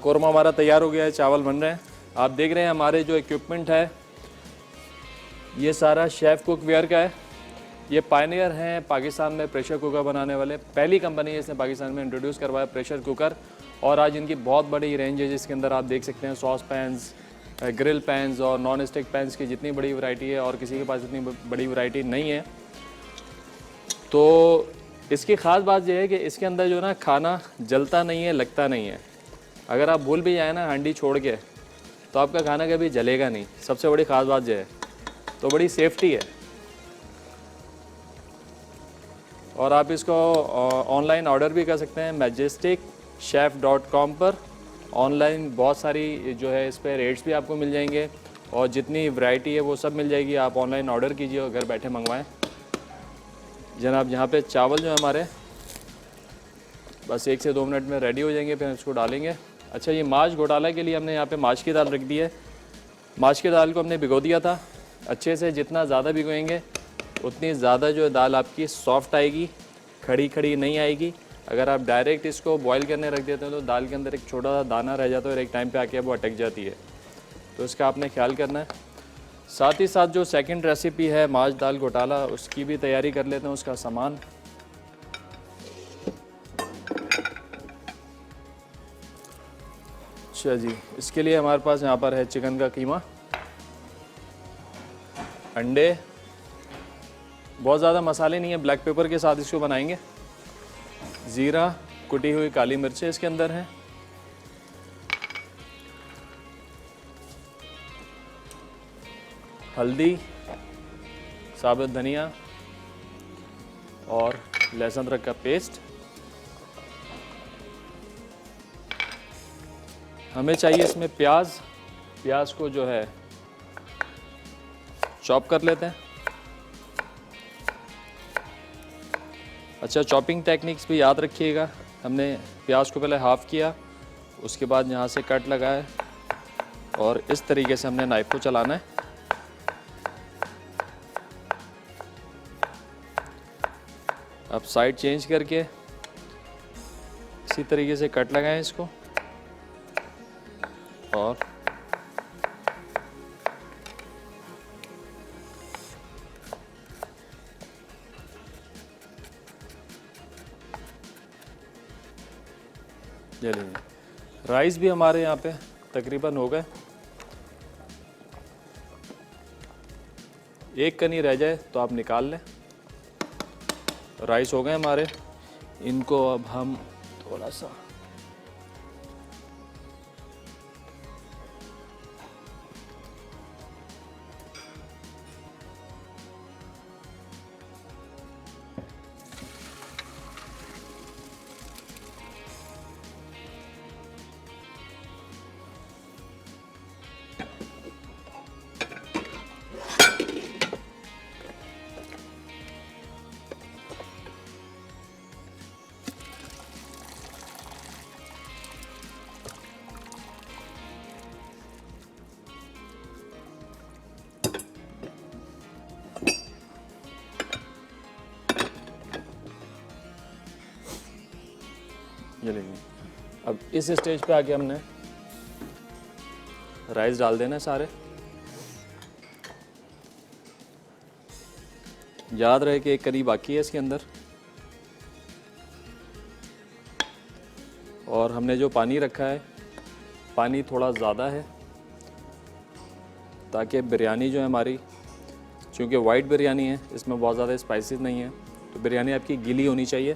कौरमा हमारा तैयार हो गया है, चावल बन रहे हैं। आप देख रहे हैं हमारे जो इक्विपमेंट है ये सारा शेफ़ कुक वेयर का है। ये पायनियर हैं पाकिस्तान में प्रेशर कुकर बनाने वाले, पहली कंपनी है इसने पाकिस्तान में इंट्रोड्यूस करवाया प्रेशर कुकर। और आज इनकी बहुत बड़ी रेंज है जिसके अंदर आप देख सकते हैं सॉस पैंस, ग्रिल पैंस और नॉन स्टिक पैंस की जितनी बड़ी वैरायटी है, और किसी के पास इतनी बड़ी वैरायटी नहीं है। तो इसकी ख़ास बात यह है कि इसके अंदर जो ना खाना जलता नहीं है, लगता नहीं है। अगर आप भूल भी जाए ना हांडी छोड़ के तो आपका खाना कभी जलेगा नहीं। सबसे बड़ी ख़ास बात यह है। तो बड़ी सेफ्टी है। और आप इसको ऑनलाइन ऑर्डर भी कर सकते हैं majesticchef.com पर। ऑनलाइन बहुत सारी जो है इस पर रेट्स भी आपको मिल जाएंगे और जितनी वैरायटी है वो सब मिल जाएगी। आप ऑनलाइन ऑर्डर कीजिए और घर बैठे मंगवाएं। जनाब यहाँ पे चावल जो है हमारे बस 1 से 2 मिनट में रेडी हो जाएंगे, फिर इसको डालेंगे। अच्छा, ये माश घोटाला के लिए हमने यहाँ पे माश की दाल रख दी है। माश की दाल को हमने भिगो दिया था अच्छे से। जितना ज़्यादा भिगोएंगे उतनी ज़्यादा जो है दाल आपकी सॉफ्ट आएगी, खड़ी खड़ी नहीं आएगी। अगर आप डायरेक्ट इसको बॉईल करने रख देते हैं तो दाल के अंदर एक छोटा सा दाना रह जाता है और एक टाइम पे आके वो अटक जाती है। तो इसका आपने ख्याल करना है। साथ ही साथ जो सेकंड रेसिपी है माश दाल घोटाला, उसकी भी तैयारी कर लेते हैं। उसका सामान अच्छा जी, इसके लिए हमारे पास यहाँ पर है चिकन का कीमा, अंडे, बहुत ज़्यादा मसाले नहीं है, ब्लैक पेपर के साथ इसको बनाएंगे। ज़ीरा, कुटी हुई काली मिर्चें इसके अंदर हैं, हल्दी, साबुत धनिया और लहसुन अदरक का पेस्ट। हमें चाहिए इसमें प्याज को जो है चॉप कर लेते हैं। अच्छा, चॉपिंग टेक्निक्स भी याद रखिएगा। हमने प्याज को पहले हाफ़ किया, उसके बाद यहाँ से कट लगाए और इस तरीके से हमने नाइफ को चलाना है। अब साइड चेंज करके इसी तरीके से कट लगाएं इसको और चलिए। राइस भी हमारे यहाँ पे तकरीबन हो गए। एक कनी रह जाए तो आप निकाल लें। राइस हो गए हमारे। इनको अब हम थोड़ा सा ये लीजिए। अब इस स्टेज पे आके हमने राइस डाल देना है सारे। याद रहे कि एक करी बाकी है इसके अंदर, और हमने जो पानी रखा है पानी थोड़ा ज़्यादा है ताकि बिरयानी जो है हमारी, चूँकि वाइट बिरयानी है इसमें बहुत ज़्यादा स्पाइसेस नहीं है, तो बिरयानी आपकी गीली होनी चाहिए।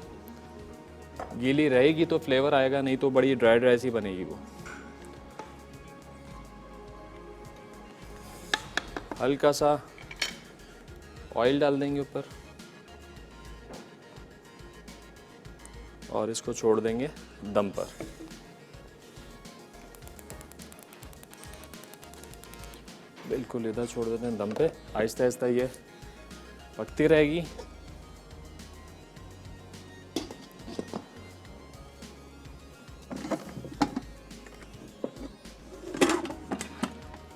गीली रहेगी तो फ्लेवर आएगा, नहीं तो बड़ी ड्राई ड्राई सी बनेगी वो। हल्का सा ऑयल डाल देंगे ऊपर और इसको छोड़ देंगे दम पर। बिल्कुल इधर छोड़ देते हैं दम पे, आहिस्ता आहिस्ता ये पकती रहेगी।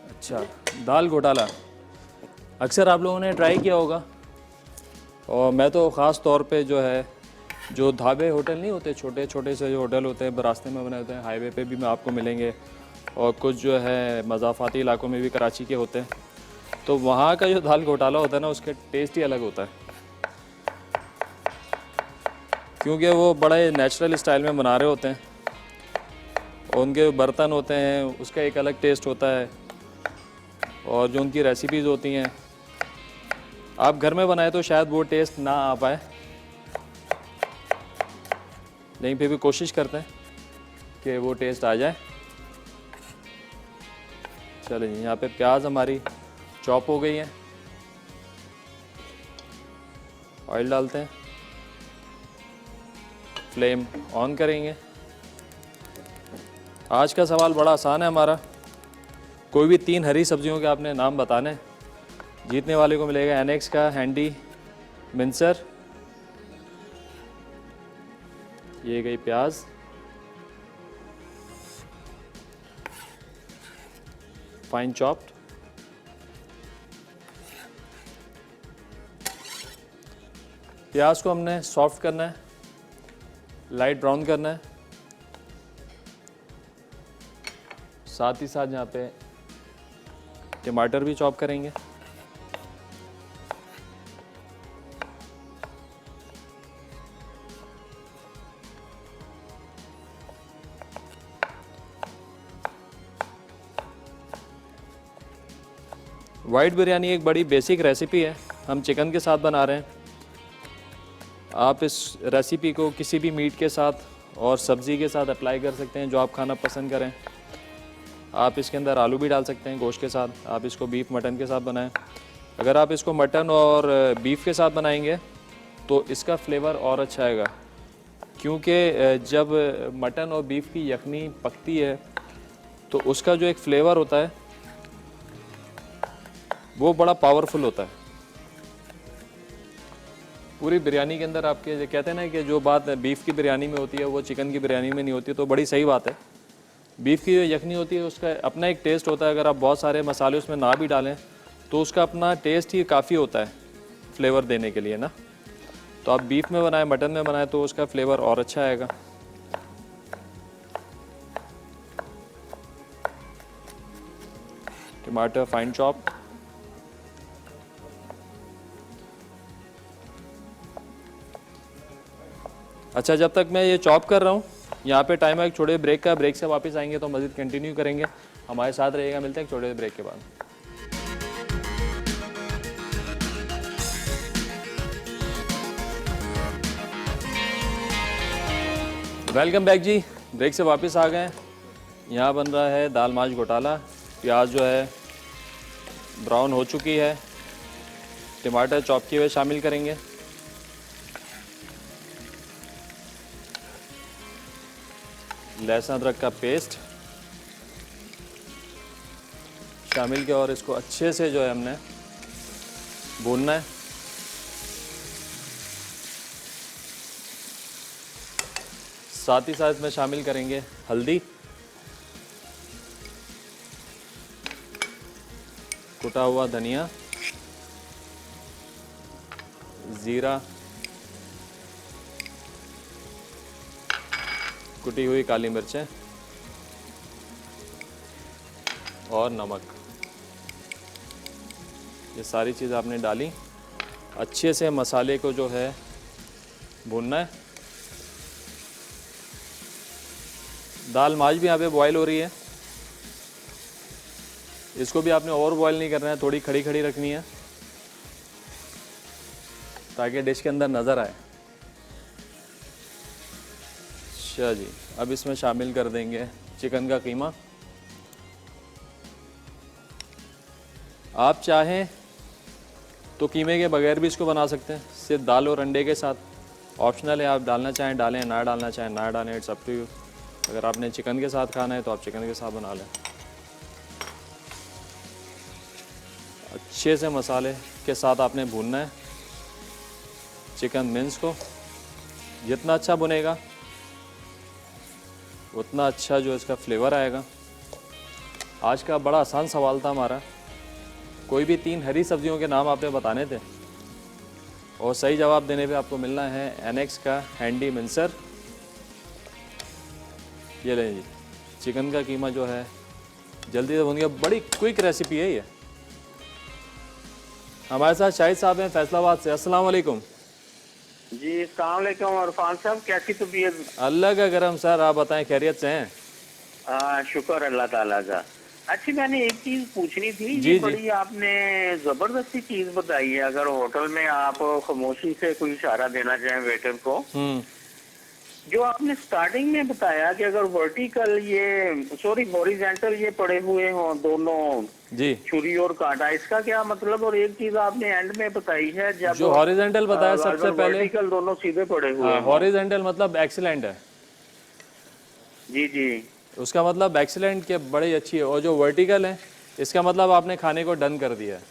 अच्छा, दाल घोटाला अक्सर आप लोगों ने ट्राई किया होगा, और मैं तो ख़ास तौर पे जो है, जो ढाबे होटल नहीं होते, छोटे छोटे से जो होटल होते हैं रास्ते में बने होते हैं, हाईवे पे भी में आपको मिलेंगे, और कुछ जो है मज़ाफ़ाती इलाकों में भी कराची के होते हैं, तो वहाँ का जो दाल घोटाला होता है ना, उसका टेस्ट ही अलग होता है, क्योंकि वो बड़े नेचुरल स्टाइल में बना रहे होते हैं, और उनके बर्तन होते हैं उसका एक अलग टेस्ट होता है, और जो उनकी रेसिपीज़ होती हैं आप घर में बनाए तो शायद वो टेस्ट ना आ पाए, लेकिन फिर भी कोशिश करते हैं कि वो टेस्ट आ जाए। चलिए जी, यहाँ पे प्याज हमारी चॉप हो गई है, ऑयल डालते हैं, फ्लेम ऑन करेंगे। आज का सवाल बड़ा आसान है हमारा, कोई भी 3 हरी सब्जियों के आपने नाम बताने हैं, जीतने वाले को मिलेगा एनेक्स का हैंडी मिंसर। ये गई प्याज, फाइन चॉप्ड, प्याज को हमने सॉफ्ट करना है, लाइट ब्राउन करना है, साथ ही साथ यहाँ पे टमाटर भी चॉप करेंगे। वाइट बिरयानी एक बड़ी बेसिक रेसिपी है, हम चिकन के साथ बना रहे हैं। आप इस रेसिपी को किसी भी मीट के साथ और सब्ज़ी के साथ अप्लाई कर सकते हैं जो आप खाना पसंद करें। आप इसके अंदर आलू भी डाल सकते हैं गोश्त के साथ, आप इसको बीफ मटन के साथ बनाएं। अगर आप इसको मटन और बीफ के साथ बनाएंगे तो इसका फ्लेवर और अच्छा आएगा, क्योंकि जब मटन और बीफ की यखनी पकती है तो उसका जो एक फ्लेवर होता है वो बड़ा पावरफुल होता है। पूरी बिरयानी के अंदर आपके कहते हैं ना कि जो बात बीफ की बिरयानी में होती है वो चिकन की बिरयानी में नहीं होती, तो बड़ी सही बात है। बीफ की जो यखनी होती है उसका अपना एक टेस्ट होता है, अगर आप बहुत सारे मसाले उसमें ना भी डालें तो उसका अपना टेस्ट ही काफ़ी होता है फ्लेवर देने के लिए ना। तो आप बीफ में बनाएं, मटन में बनाएं तो उसका फ्लेवर और अच्छा आएगा। टमाटर फाइन चॉप, अच्छा जब तक मैं ये चॉप कर रहा हूँ यहाँ पे टाइम है एक छोटे ब्रेक का, ब्रेक से वापस आएंगे तो मज़ीद कंटिन्यू करेंगे। हमारे साथ रहिएगा, मिलते हैं एक छोटे ब्रेक के बाद। वेलकम बैक जी, ब्रेक से वापस आ गए। यहाँ बन रहा है दाल माश घोटाला। प्याज जो है ब्राउन हो चुकी है, टमाटर चॉप किए हुए शामिल करेंगे, लहसुन अदरक का पेस्ट शामिल किया और इसको अच्छे से जो है हमने भूनना है। साथ ही साथ इसमें शामिल करेंगे हल्दी, कुटा हुआ धनिया, जीरा, कुटी हुई काली मिर्चें और नमक, ये सारी चीज़ आपने डाली। अच्छे से मसाले को जो है भूनना है। दाल माज भी यहाँ पे बॉईल हो रही है, इसको भी आपने ओवर बॉईल नहीं करना है, थोड़ी खड़ी खड़ी रखनी है ताकि डिश के अंदर नज़र आए। अच्छा जी, अब इसमें शामिल कर देंगे चिकन का कीमा। आप चाहें तो कीमे के बगैर भी इसको बना सकते हैं, सिर्फ दाल और अंडे के साथ। ऑप्शनल है, आप डालना चाहें डालें, ना डालना चाहें ना डालें, इट्स अप टू यू। अगर आपने चिकन के साथ खाना है तो आप चिकन के साथ बना लें। अच्छे से मसाले के साथ आपने भूनना है चिकन मिंस को। जितना अच्छा भुनेगा उतना अच्छा जो इसका फ्लेवर आएगा। आज का बड़ा आसान सवाल था हमारा, कोई भी 3 हरी सब्जियों के नाम आपने बताने थे और सही जवाब देने पे आपको मिलना है एनेक्स का हैंडी मिंसर। ये लें जी, चिकन का कीमा जो है जल्दी से बन गया। बड़ी क्विक रेसिपी है ये। हमारे साथ शाहिद साहब हैं फैसलाबाद से। अस्सलाम वालेकुम। जी अस्सलाम वालेकुम इरफान साहब, कैसी तबीयत? अल्लाह का करम सर, आप बताएं खैरियत से हैं? शुक्र अल्लाह ताला का। अच्छा, मैंने एक चीज पूछनी थी। जी, ये जी। बड़ी आपने जबरदस्ती चीज बताई है। अगर होटल में आप खामोशी से कोई इशारा देना चाहें वेटर को, जो आपने स्टार्टिंग में बताया कि अगर वर्टिकल हॉरिजॉन्टल ये पड़े हुए हों दोनों जी। छुरी और कांटा, इसका क्या मतलब? और एक चीज आपने एंड में बताई है जब जो हॉरिजॉन्टल बताया सबसे पहले, वर्टिकल दोनों सीधे पड़े हुए हों। हॉरिजॉन्टल मतलब एक्सीलेंट है। जी जी। उसका मतलब एक्सीलेंट के बड़ी अच्छी है। और जो वर्टिकल है इसका मतलब आपने खाने को डन कर दिया है।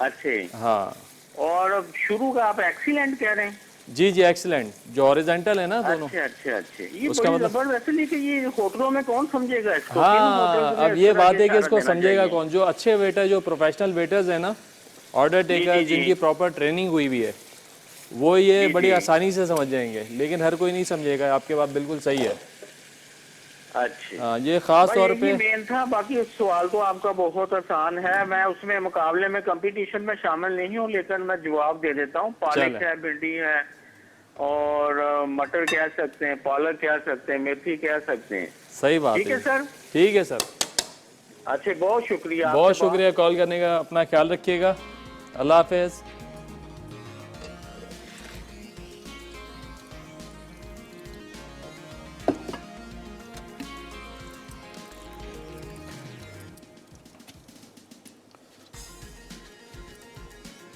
अच्छे। हाँ। और शुरू का आप एक्सीलेंट कह रहे हैं? जी जी, एक्सीलेंट। जो हॉरिजॉन्टल है ना दोनों। अच्छे। ये उसका बड़ी मतलब जबरदस्त है कि ये होटलों में कौन समझेगा इसको? हाँ, अब ये बात है कि इसको समझेगा कौन? जो अच्छे वेटर, जो प्रोफेशनल वेटर्स हैं ना, ऑर्डर टेकर, जिनकी प्रॉपर ट्रेनिंग हुई हुई है, वो ये बड़ी आसानी से समझ जाएंगे, लेकिन हर कोई नहीं समझेगा। आपके बात बिल्कुल सही है। अच्छा, हाँ, ये खास तौर पे मेन था। बाकी सवाल तो आपका बहुत आसान है। मैं उसमें मुकाबले में कंपटीशन में शामिल नहीं हूँ, लेकिन मैं जवाब दे देता हूँ। पालक है, भिंडी है, और मटर कह सकते हैं, पालक कह सकते हैं, मेथी कह सकते हैं। सही बात है। ठीक है सर। ठीक है सर। अच्छा, बहुत शुक्रिया। बहुत शुक्रिया कॉल करने का। अपना ख्याल रखिएगा। अल्लाह हाफिज।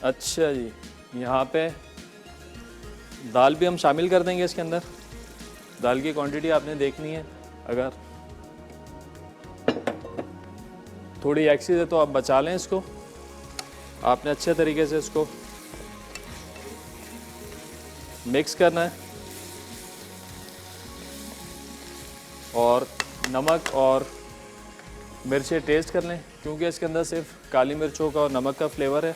अच्छा जी, यहाँ पे दाल भी हम शामिल कर देंगे इसके अंदर। दाल की क्वांटिटी आपने देखनी है। अगर थोड़ी एक्सीज है तो आप बचा लें इसको। आपने अच्छे तरीके से इसको मिक्स करना है और नमक और मिर्चें टेस्ट कर लें, क्योंकि इसके अंदर सिर्फ काली मिर्चों का और नमक का फ्लेवर है।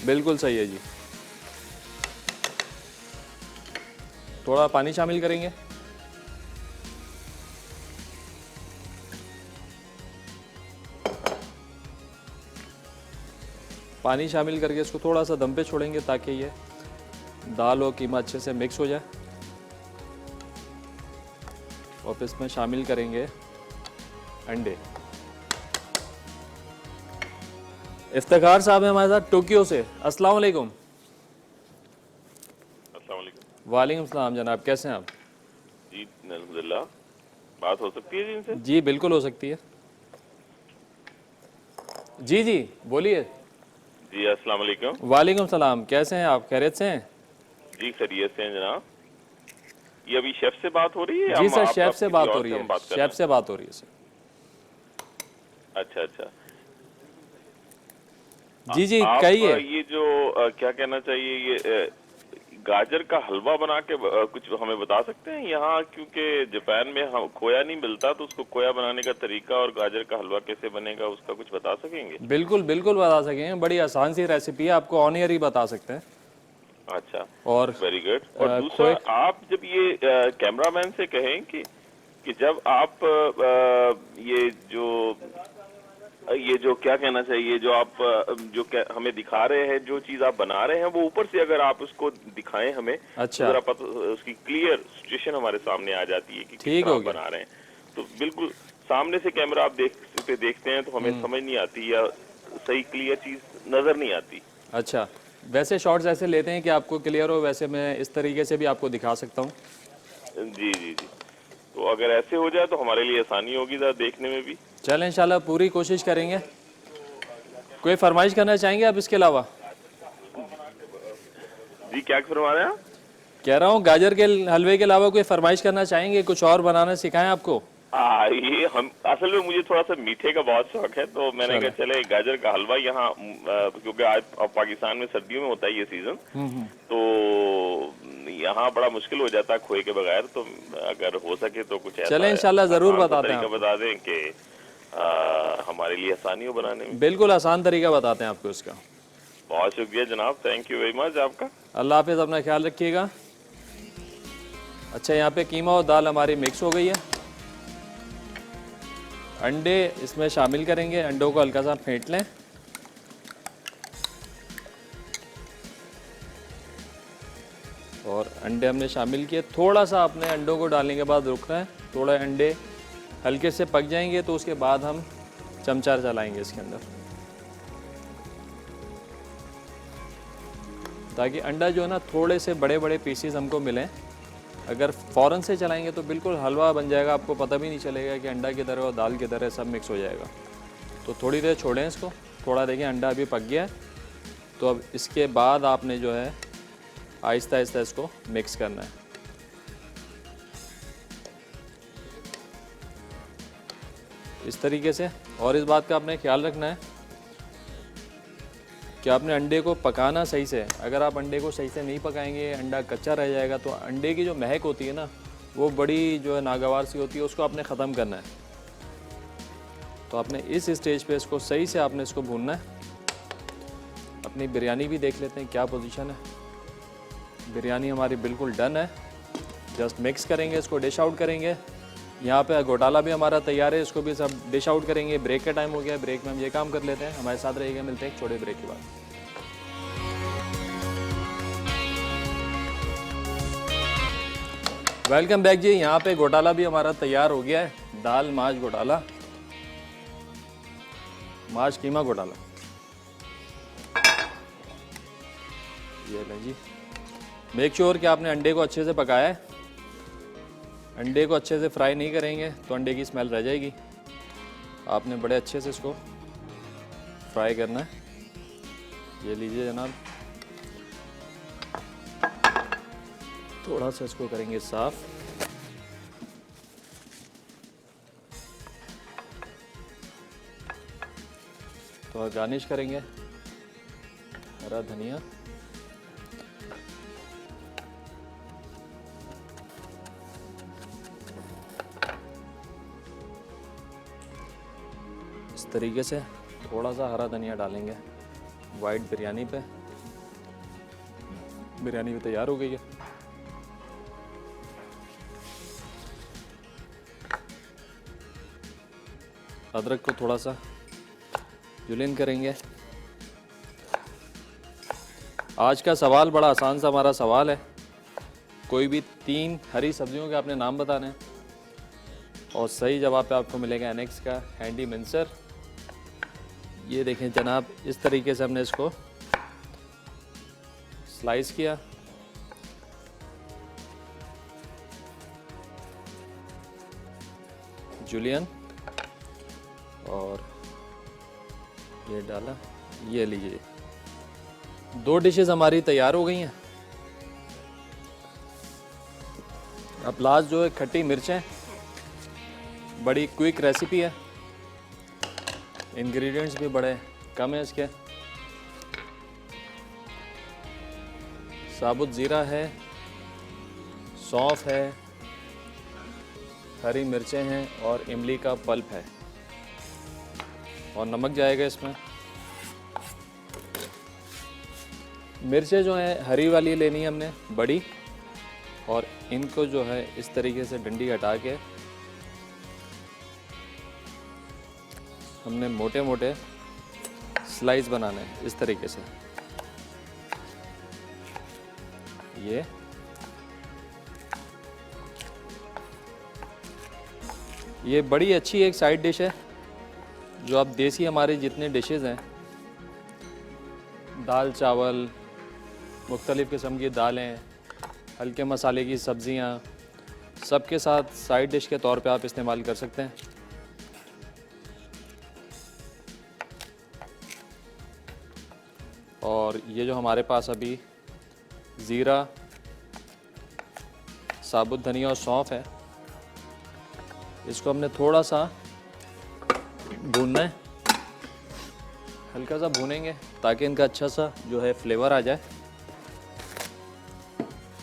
बिल्कुल सही है जी। थोड़ा पानी शामिल करेंगे। पानी शामिल करके इसको थोड़ा सा दम पे छोड़ेंगे ताकि ये दाल और कीमा अच्छे से मिक्स हो जाए। और फिर इसमें शामिल करेंगे अंडे। इफ्तिखार साहब है हमारे साथ टोक्यो से। अस्सलाम वालेकुम। अस्सलाम वालेकुम। वालेकुम सलाम जनाब, कैसे हैं आप? जी अल्हम्दुलिल्लाह। बात हो सकती है जी इनसे? जी बिल्कुल हो सकती है। जी जी बोलिए। जी अस्सलाम वालेकुम। वालेकुम सलाम, कैसे हैं आप? खैरियत से हैं? जी खैरियत से हैं जनाब। ये अभी शेफ से बात हो रही है? जी सर, आप शेफ से किसी बात और हो रही हम है। बात कर शेफ से बात हो रही है सर। अच्छा अच्छा। जी जी आप कहिए। ये जो क्या कहना चाहिए, गाजर का हलवा बना के कुछ हमें बता सकते हैं यहाँ, क्योंकि जापान में हम खोया नहीं मिलता, तो उसको खोया बनाने का तरीका और गाजर का हलवा कैसे बनेगा उसका कुछ बता सकेंगे? बिल्कुल बिल्कुल बता सकेंगे, बड़ी आसान सी रेसिपी है, आपको ऑन एयर ही बता सकते हैं। अच्छा, और वेरी गुड। और दूसरा, आप जब ये कैमरामैन से कहें कि जब आप ये जो क्या कहना चाहिए, जो आप हमें दिखा रहे हैं, जो चीज आप बना रहे हैं, वो ऊपर से अगर आप उसको दिखाएं हमें, अच्छा, तो जरा पता उसकी क्लियर सिचुएशन हमारे सामने आ जाती है कि किस तरह आप बना रहे हैं। तो बिल्कुल सामने से कैमरा आप देखते हैं तो हमें समझ नहीं आती या सही क्लियर चीज नजर नहीं आती। अच्छा, वैसे शॉट्स ऐसे लेते हैं कि आपको क्लियर हो, वैसे मैं इस तरीके से भी आपको दिखा सकता हूँ। जी जी जी, तो अगर ऐसे हो जाए तो हमारे लिए आसानी होगी जरा देखने में भी। चलें, इंशाल्लाह पूरी कोशिश करेंगे। कोई फरमाइश करना चाहेंगे आप इसके अलावा? जी, क्या फरमा रहे हैं आप? कह रहा हूँ गाजर के हलवे के अलावा कोई फरमाइश करना चाहेंगे, कुछ और बनाना सिखाएं आपको? ये हम असल में मुझे थोड़ा सा मीठे का बहुत शौक है, तो मैंने कहा चले गाजर का हलवा यहाँ, क्योंकि आज पाकिस्तान में सर्दियों में होता है ये सीजन, तो यहाँ बड़ा मुश्किल हो जाता है खोए के बगैर, तो अगर हो सके तो कुछ ऐसा चलें, इंशाल्लाह जरूर बताते हैं, बता दें कि हमारे लिए आसानी हो बनाने में। बिल्कुल आसान तरीका बताते हैं आपको इसका। बहुत शुक्रिया जनाब, थैंक यू वेरी मच आपका। अल्लाह हाफिज़, अपना ख्याल रखिएगा। अच्छा, यहाँ पे कीमा और दाल हमारी मिक्स हो गई है। अंडे इसमें शामिल करेंगे, अंडों को हल्का सा फेंट लें। और अंडे हमने शामिल किए, थोड़ा सा अपने अंडों को डालने के बाद रुकना है, थोड़ा अंडे हल्के से पक जाएंगे तो उसके बाद हम चमचा चलाएंगे इसके अंदर, ताकि अंडा जो है ना थोड़े से बड़े बड़े पीसेस हमको मिलें। अगर फ़ौरन से चलाएंगे तो बिल्कुल हलवा बन जाएगा, आपको पता भी नहीं चलेगा कि अंडा किधर है और दाल किधर है, सब मिक्स हो जाएगा। तो थोड़ी देर छोड़ें इसको, थोड़ा देखें अंडा अभी पक गया है, तो अब इसके बाद आपने जो है आहिस्ता आहिस्ता इसको मिक्स करना है। इस तरीके से। और इस बात का आपने ख्याल रखना है कि आपने अंडे को पकाना सही से। अगर आप अंडे को सही से नहीं पकाएंगे, अंडा कच्चा रह जाएगा, तो अंडे की जो महक होती है ना, वो बड़ी जो है नागवार सी होती है, उसको आपने ख़त्म करना है। तो आपने इस स्टेज पे इसको सही से आपने इसको भूनना है। अपनी बिरयानी भी देख लेते हैं क्या पोजीशन है। बिरयानी हमारी बिल्कुल डन है। जस्ट मिक्स करेंगे, इसको डिश आउट करेंगे। यहाँ पे घोटाला भी हमारा तैयार है, इसको भी सब डिश आउट करेंगे। ब्रेक का टाइम हो गया, ब्रेक में हम ये काम कर लेते हैं। हमारे साथ रहिएगा, मिलते हैं एक छोटे ब्रेक के बाद। वेलकम बैक जी। यहाँ पे घोटाला भी हमारा तैयार हो गया है। दाल माश घोटाला, माश कीमा घोटाला, ये लें जी। मेक श्योर कि आपने अंडे को अच्छे से पकाया है। अंडे को अच्छे से फ्राई नहीं करेंगे तो अंडे की स्मेल रह जाएगी। आपने बड़े अच्छे से इसको फ्राई करना है। ये लीजिए जनाब, थोड़ा सा इसको करेंगे साफ। तो गार्निश करेंगे हरा धनिया, इस तरीके से थोड़ा सा हरा धनिया डालेंगे वाइट बिरयानी पे। बिरयानी भी तैयार हो गई है। अदरक को थोड़ा सा जुलियन करेंगे। आज का सवाल बड़ा आसान सा हमारा सवाल है। कोई भी 3 हरी सब्जियों के आपने नाम बताने हैं और सही जवाब पे आपको मिलेगा एनेक्स का हैंडी मिंसर। ये देखें जनाब, इस तरीके से हमने इसको स्लाइस किया। जुलियन और ये डाला। ये लीजिए, 2 डिशेस हमारी तैयार हो गई हैं। अब लास्ट जो है खट्टी मिर्चें। बड़ी क्विक रेसिपी है, इंग्रेडिएंट्स भी बड़े कम है इसके। साबुत ज़ीरा है, सौंफ है, हरी मिर्चें हैं और इमली का पल्प है और नमक जाएगा इसमें। मिर्चें जो हैं हरी वाली लेनी है हमने, बड़ी, और इनको जो है इस तरीके से डंडी हटा के हमने मोटे मोटे स्लाइस बनाने हैं इस तरीके से। ये बड़ी अच्छी एक साइड डिश है जो आप देसी हमारे जितने डिशेस हैं, दाल चावल, मुख्तलिफ़ किस्म की दालें, हल्के मसाले की सब्ज़ियाँ, सबके साथ साइड डिश के तौर पे आप इस्तेमाल कर सकते हैं। और ये जो हमारे पास अभी ज़ीरा, साबुत धनिया और सौंफ है, इसको हमने थोड़ा सा भूनना है, हल्का सा भूनेंगे ताकि इनका अच्छा सा जो है फ्लेवर आ जाए।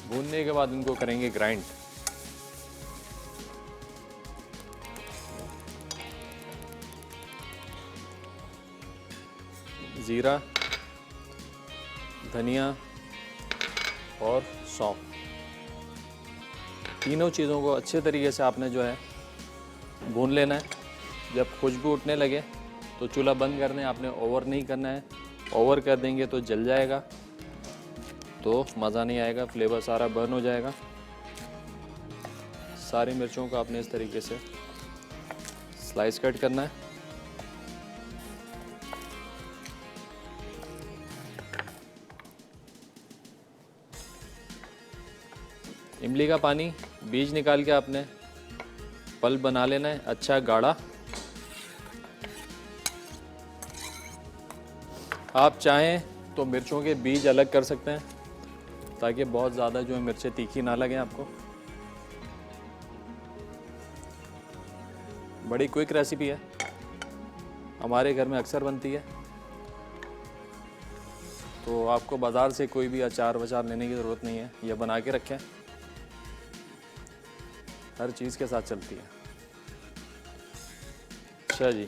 भूनने के बाद इनको करेंगे ग्राइंड। ज़ीरा, धनिया और सौंफ, तीनों चीज़ों को अच्छे तरीके से आपने जो है भून लेना है। जब खुशबू उठने लगे तो चूल्हा बंद करना है, आपने ओवर नहीं करना है। ओवर कर देंगे तो जल जाएगा, तो मज़ा नहीं आएगा, फ्लेवर सारा बर्न हो जाएगा। सारी मिर्चों को आपने इस तरीके से स्लाइस कट करना है। इमली का पानी बीज निकाल के आपने पल्प बना लेना है, अच्छा गाढ़ा। आप चाहें तो मिर्चों के बीज अलग कर सकते हैं ताकि बहुत ज़्यादा जो है मिर्चें तीखी ना लगें आपको। बड़ी क्विक रेसिपी है, हमारे घर में अक्सर बनती है, तो आपको बाज़ार से कोई भी अचार वचार लेने की ज़रूरत नहीं है, यह बना के रखें, हर चीज़ के साथ चलती है। अच्छा जी,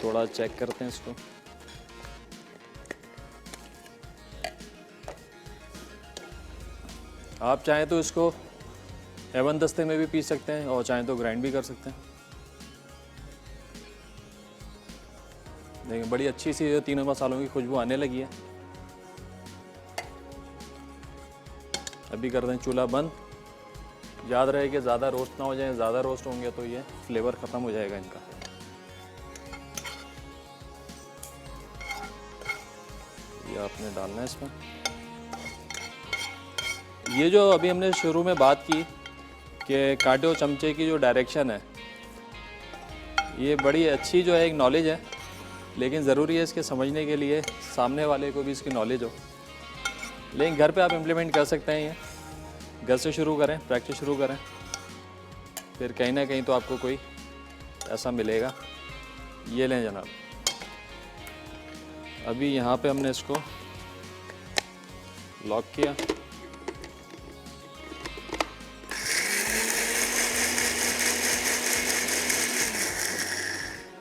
थोड़ा चेक करते हैं इसको। आप चाहें तो इसको एवन दस्ते में भी पीस सकते हैं और चाहें तो ग्राइंड भी कर सकते हैं। देखिए बड़ी अच्छी सी तीनों मसालों की खुशबू आने लगी है। अभी कर दें चूल्हा बंद। याद रहे कि ज़्यादा रोस्ट ना हो जाए, ज़्यादा रोस्ट होंगे तो ये फ्लेवर ख़त्म हो जाएगा इनका। ये आपने डालना है इसमें। ये जो अभी हमने शुरू में बात की कि कांटे और चमचे की जो डायरेक्शन है, ये बड़ी अच्छी जो है एक नॉलेज है, लेकिन ज़रूरी है इसके समझने के लिए सामने वाले को भी इसकी नॉलेज हो। लेकिन घर पे आप इम्प्लीमेंट कर सकते हैं, ये घर से शुरू करें, प्रैक्टिस शुरू करें, फिर कहीं ना कहीं तो आपको कोई ऐसा मिलेगा। ये लें जनाब, अभी यहाँ पे हमने इसको लॉक किया।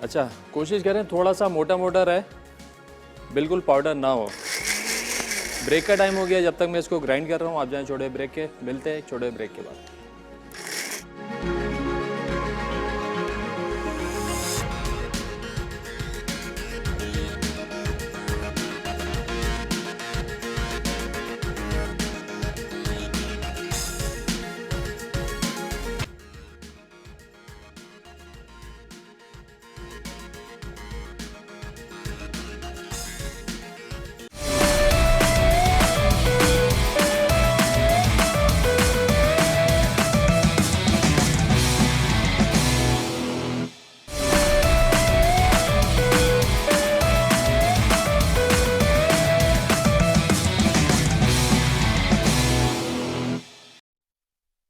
अच्छा, कोशिश करें थोड़ा सा मोटा मोटा रहे, बिल्कुल पाउडर ना हो। ब्रेक का टाइम हो गया, जब तक मैं इसको ग्राइंड कर रहा हूँ आप जाएं छोटे ब्रेक के। मिलते हैं एक छोटे ब्रेक के बाद।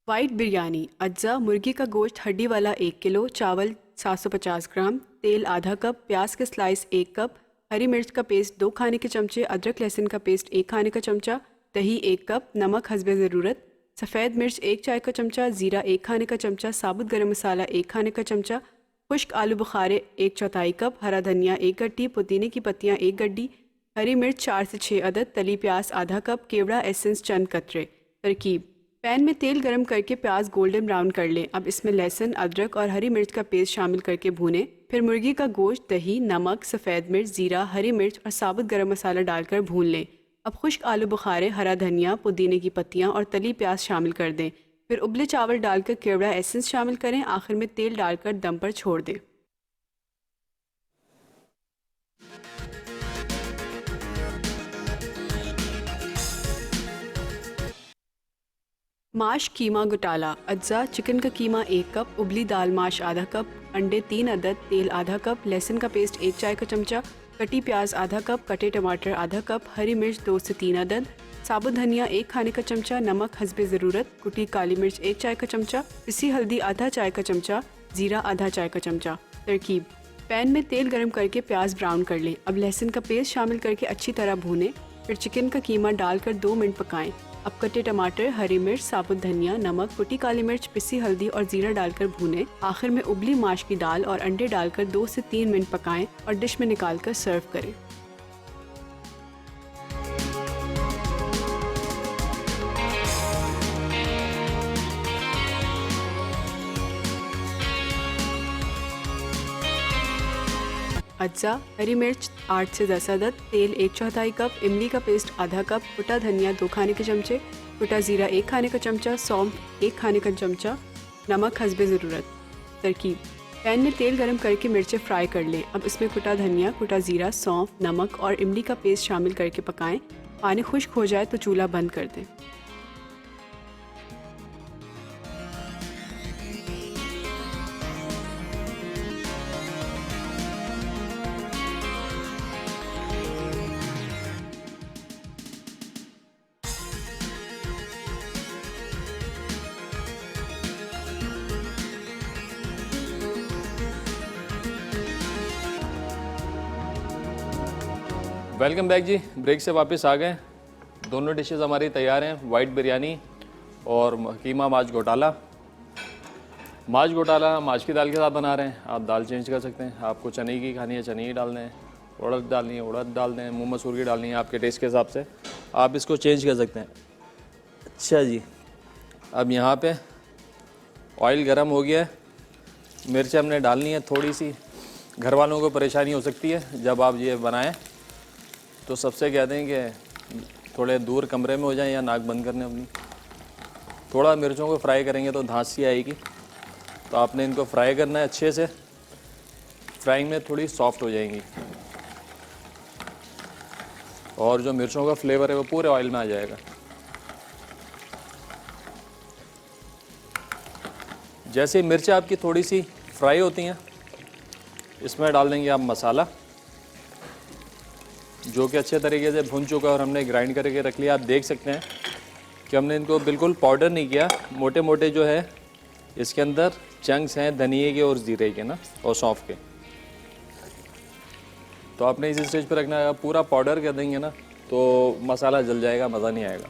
वाइट बिरयानी अज्जा, मुर्गी का गोश्त हड्डी वाला 1 किलो, चावल 750 ग्राम, तेल आधा कप, प्याज के स्लाइस 1 कप, हरी मिर्च का पेस्ट 2 खाने के चमचे, अदरक लहसुन का पेस्ट 1 खाने का चमचा, दही 1 कप, नमक हस्बे ज़रूरत, सफ़ेद मिर्च 1 चाय का चमचा, ज़ीरा 1 खाने का चमचा, साबुत गरम मसाला 1 खाने का चमचा, खुश्क आलू बुखारे 1/4 कप, हरा धनिया 1 गड्डी, पुदीने की पत्तियाँ 1 गड्डी, हरी मिर्च 4 से 6 अदद, तली प्याज आधा कप, केवड़ा एसेंस चंद कतरे। तरकीब: पैन में तेल गरम करके प्याज गोल्डन ब्राउन कर लें। अब इसमें लहसुन, अदरक और हरी मिर्च का पेस्ट शामिल करके भूनें। फिर मुर्गी का गोश्त, दही, नमक, सफ़ेद मिर्च, ज़ीरा, हरी मिर्च और साबुत गरम मसाला डालकर भून लें। अब खुश्क आलू बुखारे, हरा धनिया, पुदीने की पत्तियाँ और तली प्याज शामिल कर दें। फिर उबले चावल डालकर केवड़ा एसेंस शामिल करें। आखिर में तेल डालकर दम पर छोड़ दें। माश कीमा घोटाला। अज्जा: चिकन का कीमा 1 कप, उबली दाल माश आधा कप, अंडे 3 अदद, तेल आधा कप, लहसुन का पेस्ट 1 चाय का चमचा, कटी प्याज आधा कप, कटे टमाटर आधा कप, हरी मिर्च 2 से 3 अदद, साबुत धनिया 1 खाने का चमचा, नमक हस्बे ज़रूरत, कुटी काली मिर्च 1 चाय का चमचा, पिसी हल्दी आधा चाय का चमचा, ज़ीरा आधा चाय का चमचा। तरकीब: पैन में तेल गरम करके प्याज ब्राउन कर लें। अब लहसुन का पेस्ट शामिल करके अच्छी तरह भूनें। फिर चिकन का कीमा डालकर 2 मिनट पकाएं। अब कटे टमाटर, हरी मिर्च, साबुत धनिया, नमक, कुटी काली मिर्च, पिसी हल्दी और ज़ीरा डालकर भूनें। आखिर में उबली माश की दाल और अंडे डालकर 2 से 3 मिनट पकाएं और डिश में निकालकर सर्व करें। अज्जा: हरी मिर्च 8 से 10 अदद, तेल 1/4 कप, इमली का पेस्ट आधा कप, कुटा धनिया 2 खाने के चमचे, कुटा ज़ीरा 1 खाने का चमचा, सौंफ 1 खाने का चमचा, नमक हस्बे ज़रूरत। तरकीब: पैन में तेल गरम करके मिर्चें फ्राई कर लें। अब इसमें कुटा धनिया, कुटा ज़ीरा, सौंफ, नमक और इमली का पेस्ट शामिल करके पकाएं। पानी खुश्क हो जाए तो चूल्हा बंद कर दें। वेलकम बैक जी। ब्रेक से वापस आ गए। दोनों डिशेस हमारी तैयार हैं, वाइट बिरयानी और कीमा माश घोटाला। माश घोटाला माश की दाल के साथ बना रहे हैं। आप दाल चेंज कर सकते हैं, आपको चने की खानी है चने की डाल दें, उड़द डालनी है उड़द डाल दें, मूंग मसूर की डालनी है, आपके टेस्ट के हिसाब से आप इसको चेंज कर सकते हैं। अच्छा जी, अब यहाँ पे ऑयल गर्म हो गया है, मिर्च हमने डालनी है थोड़ी सी। घर वालों को परेशानी हो सकती है जब आप ये बनाएं तो सबसे कहते हैं कि थोड़े दूर कमरे में हो जाएं या नाक बंद करने अपनी। थोड़ा मिर्चों को फ्राई करेंगे तो धांस सी आएगी, तो आपने इनको फ्राई करना है अच्छे से। फ्राइंग में थोड़ी सॉफ्ट हो जाएंगी और जो मिर्चों का फ्लेवर है वो पूरे ऑयल में आ जाएगा। जैसे मिर्चें आपकी थोड़ी सी फ्राई होती हैं, इसमें डाल देंगे आप मसाला, जो कि अच्छे तरीके से भुन चुका है और हमने ग्राइंड करके रख लिया। आप देख सकते हैं कि हमने इनको बिल्कुल पाउडर नहीं किया, मोटे मोटे जो है इसके अंदर चंक्स हैं धनिए के और ज़ीरे के ना और सौंफ के। तो आपने इस स्टेज पर रखना है। पूरा पाउडर कर देंगे ना तो मसाला जल जाएगा, मज़ा नहीं आएगा।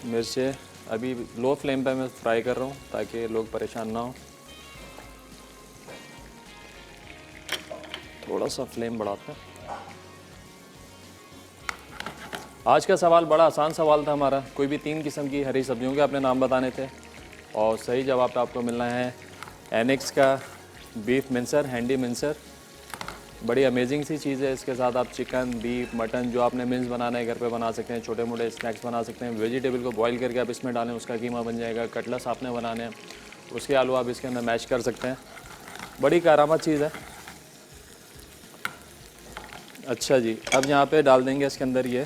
मिर्चें अभी लो फ्लेम पे मैं फ्राई कर रहा हूँ ताकि लोग परेशान ना हो। थोड़ा सा फ्लेम बढ़ाते हैं। आज का सवाल बड़ा आसान सवाल था हमारा। कोई भी 3 किस्म की हरी सब्जियों के आपने नाम बताने थे और सही जवाब आपको मिलना है एनेक्स का बीफ मिंसर, हैंडी मिंसर। बड़ी अमेजिंग सी चीज़ है। इसके साथ आप चिकन, बीफ, मटन जो आपने मिन्स बनाना है घर पे बना सकते हैं। छोटे मोटे स्नैक्स बना सकते हैं। वेजिटेबल को बॉईल करके आप इसमें डालें, उसका कीमा बन जाएगा। कटलेट्स आपने बनाने हैं, उसके आलू आप इसके अंदर मैश कर सकते हैं। बड़ी कारामद चीज़ है। अच्छा जी, अब यहाँ पे डाल देंगे इसके अंदर ये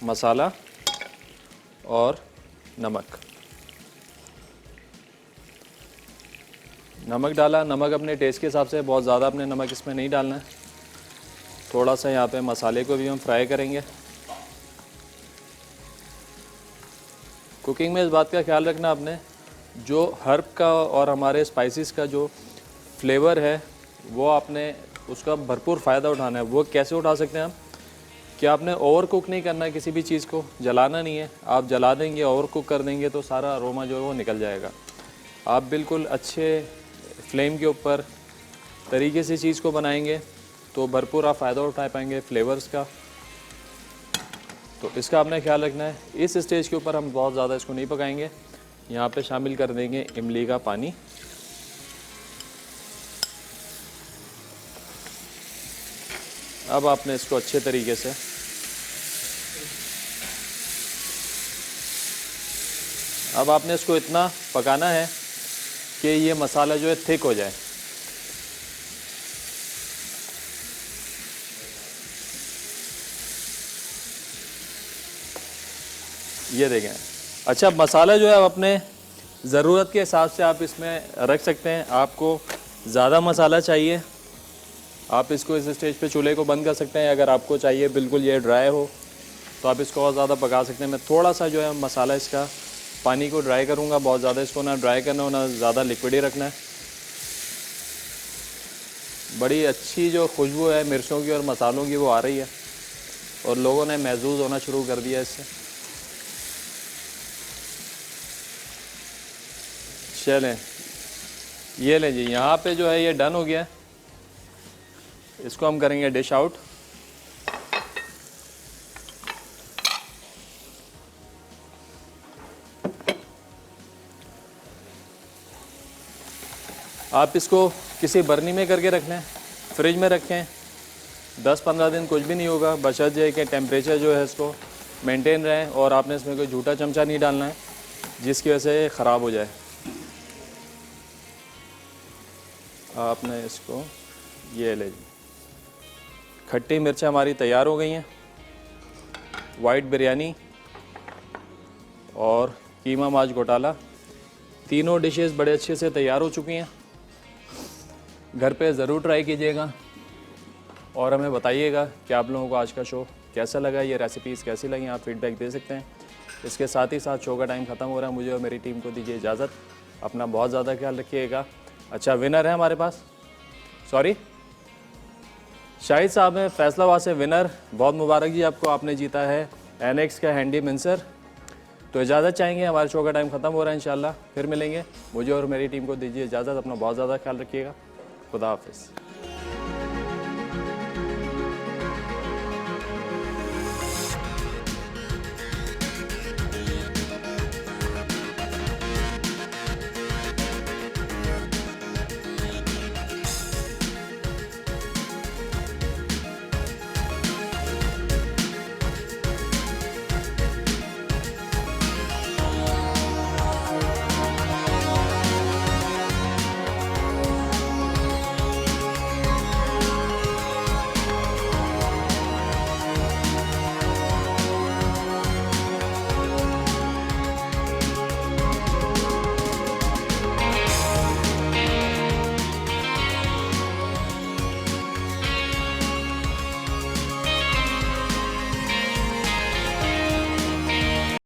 मसाला और नमक। नमक डाला, नमक अपने टेस्ट के हिसाब से, बहुत ज़्यादा अपने नमक इसमें नहीं डालना है। थोड़ा सा यहाँ पे मसाले को भी हम फ्राई करेंगे। कुकिंग में इस बात का ख्याल रखना आपने, जो हर्ब का और हमारे स्पाइसेस का जो फ्लेवर है वो आपने उसका भरपूर फ़ायदा उठाना है। वो कैसे उठा सकते हैं आप कि आपने ओवर कुक नहीं करना है, किसी भी चीज़ को जलाना नहीं है। आप जला देंगे, ओवर कुक कर देंगे तो सारा अरोमा जो है वो निकल जाएगा। आप बिल्कुल अच्छे फ्लेम के ऊपर तरीके से चीज़ को बनाएंगे तो भरपूर आप फ़ायदा उठा पाएंगे फ्लेवर्स का। तो इसका आपने ख्याल रखना है। इस स्टेज के ऊपर हम बहुत ज़्यादा इसको नहीं पकाएंगे। यहाँ पे शामिल कर देंगे इमली का पानी। अब आपने इसको अच्छे तरीके से इतना पकाना है कि ये मसाला जो है थिक हो जाए। ये देखें। अच्छा, मसाला जो है आप अपने ज़रूरत के हिसाब से आप इसमें रख सकते हैं। आपको ज़्यादा मसाला चाहिए, आप इसको इस स्टेज पे चूल्हे को बंद कर सकते हैं। अगर आपको चाहिए बिल्कुल ये ड्राई हो तो आप इसको और ज़्यादा पका सकते हैं। मैं थोड़ा सा जो है मसाला इसका पानी को ड्राई करूँगा, बहुत ज़्यादा इसको ना ड्राई करना हो ना ज़्यादा लिक्विड ही रखना है। बड़ी अच्छी जो खुशबू है मिर्चों की और मसालों की वो आ रही है और लोगों ने महसूस होना शुरू कर दिया इससे। चलें, ये लें जी, यहाँ पे जो है ये डन हो गया। इसको हम करेंगे डिश आउट। आप इसको किसी बर्नी में करके रख लें, फ्रिज में रखें। 10-15 दिन कुछ भी नहीं होगा, बशर्ते कि टेम्परेचर जो है इसको मेंटेन रहे और आपने इसमें कोई झूठा चमचा नहीं डालना है जिसकी वजह से ख़राब हो जाए। आपने इसको ये ले, खट्टी मिर्चें हमारी तैयार हो गई हैं। वाइट बिरयानी और कीमा माज घोटाला, तीनों डिशेस बड़े अच्छे से तैयार हो चुकी हैं। घर पे ज़रूर ट्राई कीजिएगा और हमें बताइएगा कि आप लोगों को आज का शो कैसा लगा, ये रेसिपीज़ कैसी लगी। आप फीडबैक दे सकते हैं। इसके साथ ही साथ शो का टाइम ख़त्म हो रहा है। मुझे और मेरी टीम को दीजिए इजाज़त। अपना बहुत ज़्यादा ख्याल रखिएगा। अच्छा, विनर है हमारे पास, सॉरी शाहिद साहब है फैसलाबाद से विनर। बहुत मुबारक जी आपको, आपने जीता है एनेक्स का हैंडी मिक्सर। तो इजाज़त चाहेंगे, हमारे शो का टाइम ख़त्म हो रहा है। इंशाल्लाह फिर मिलेंगे। मुझे और मेरी टीम को दीजिए इजाज़त। अपना बहुत ज़्यादा ख्याल रखिएगा। खुदा हाफिज़।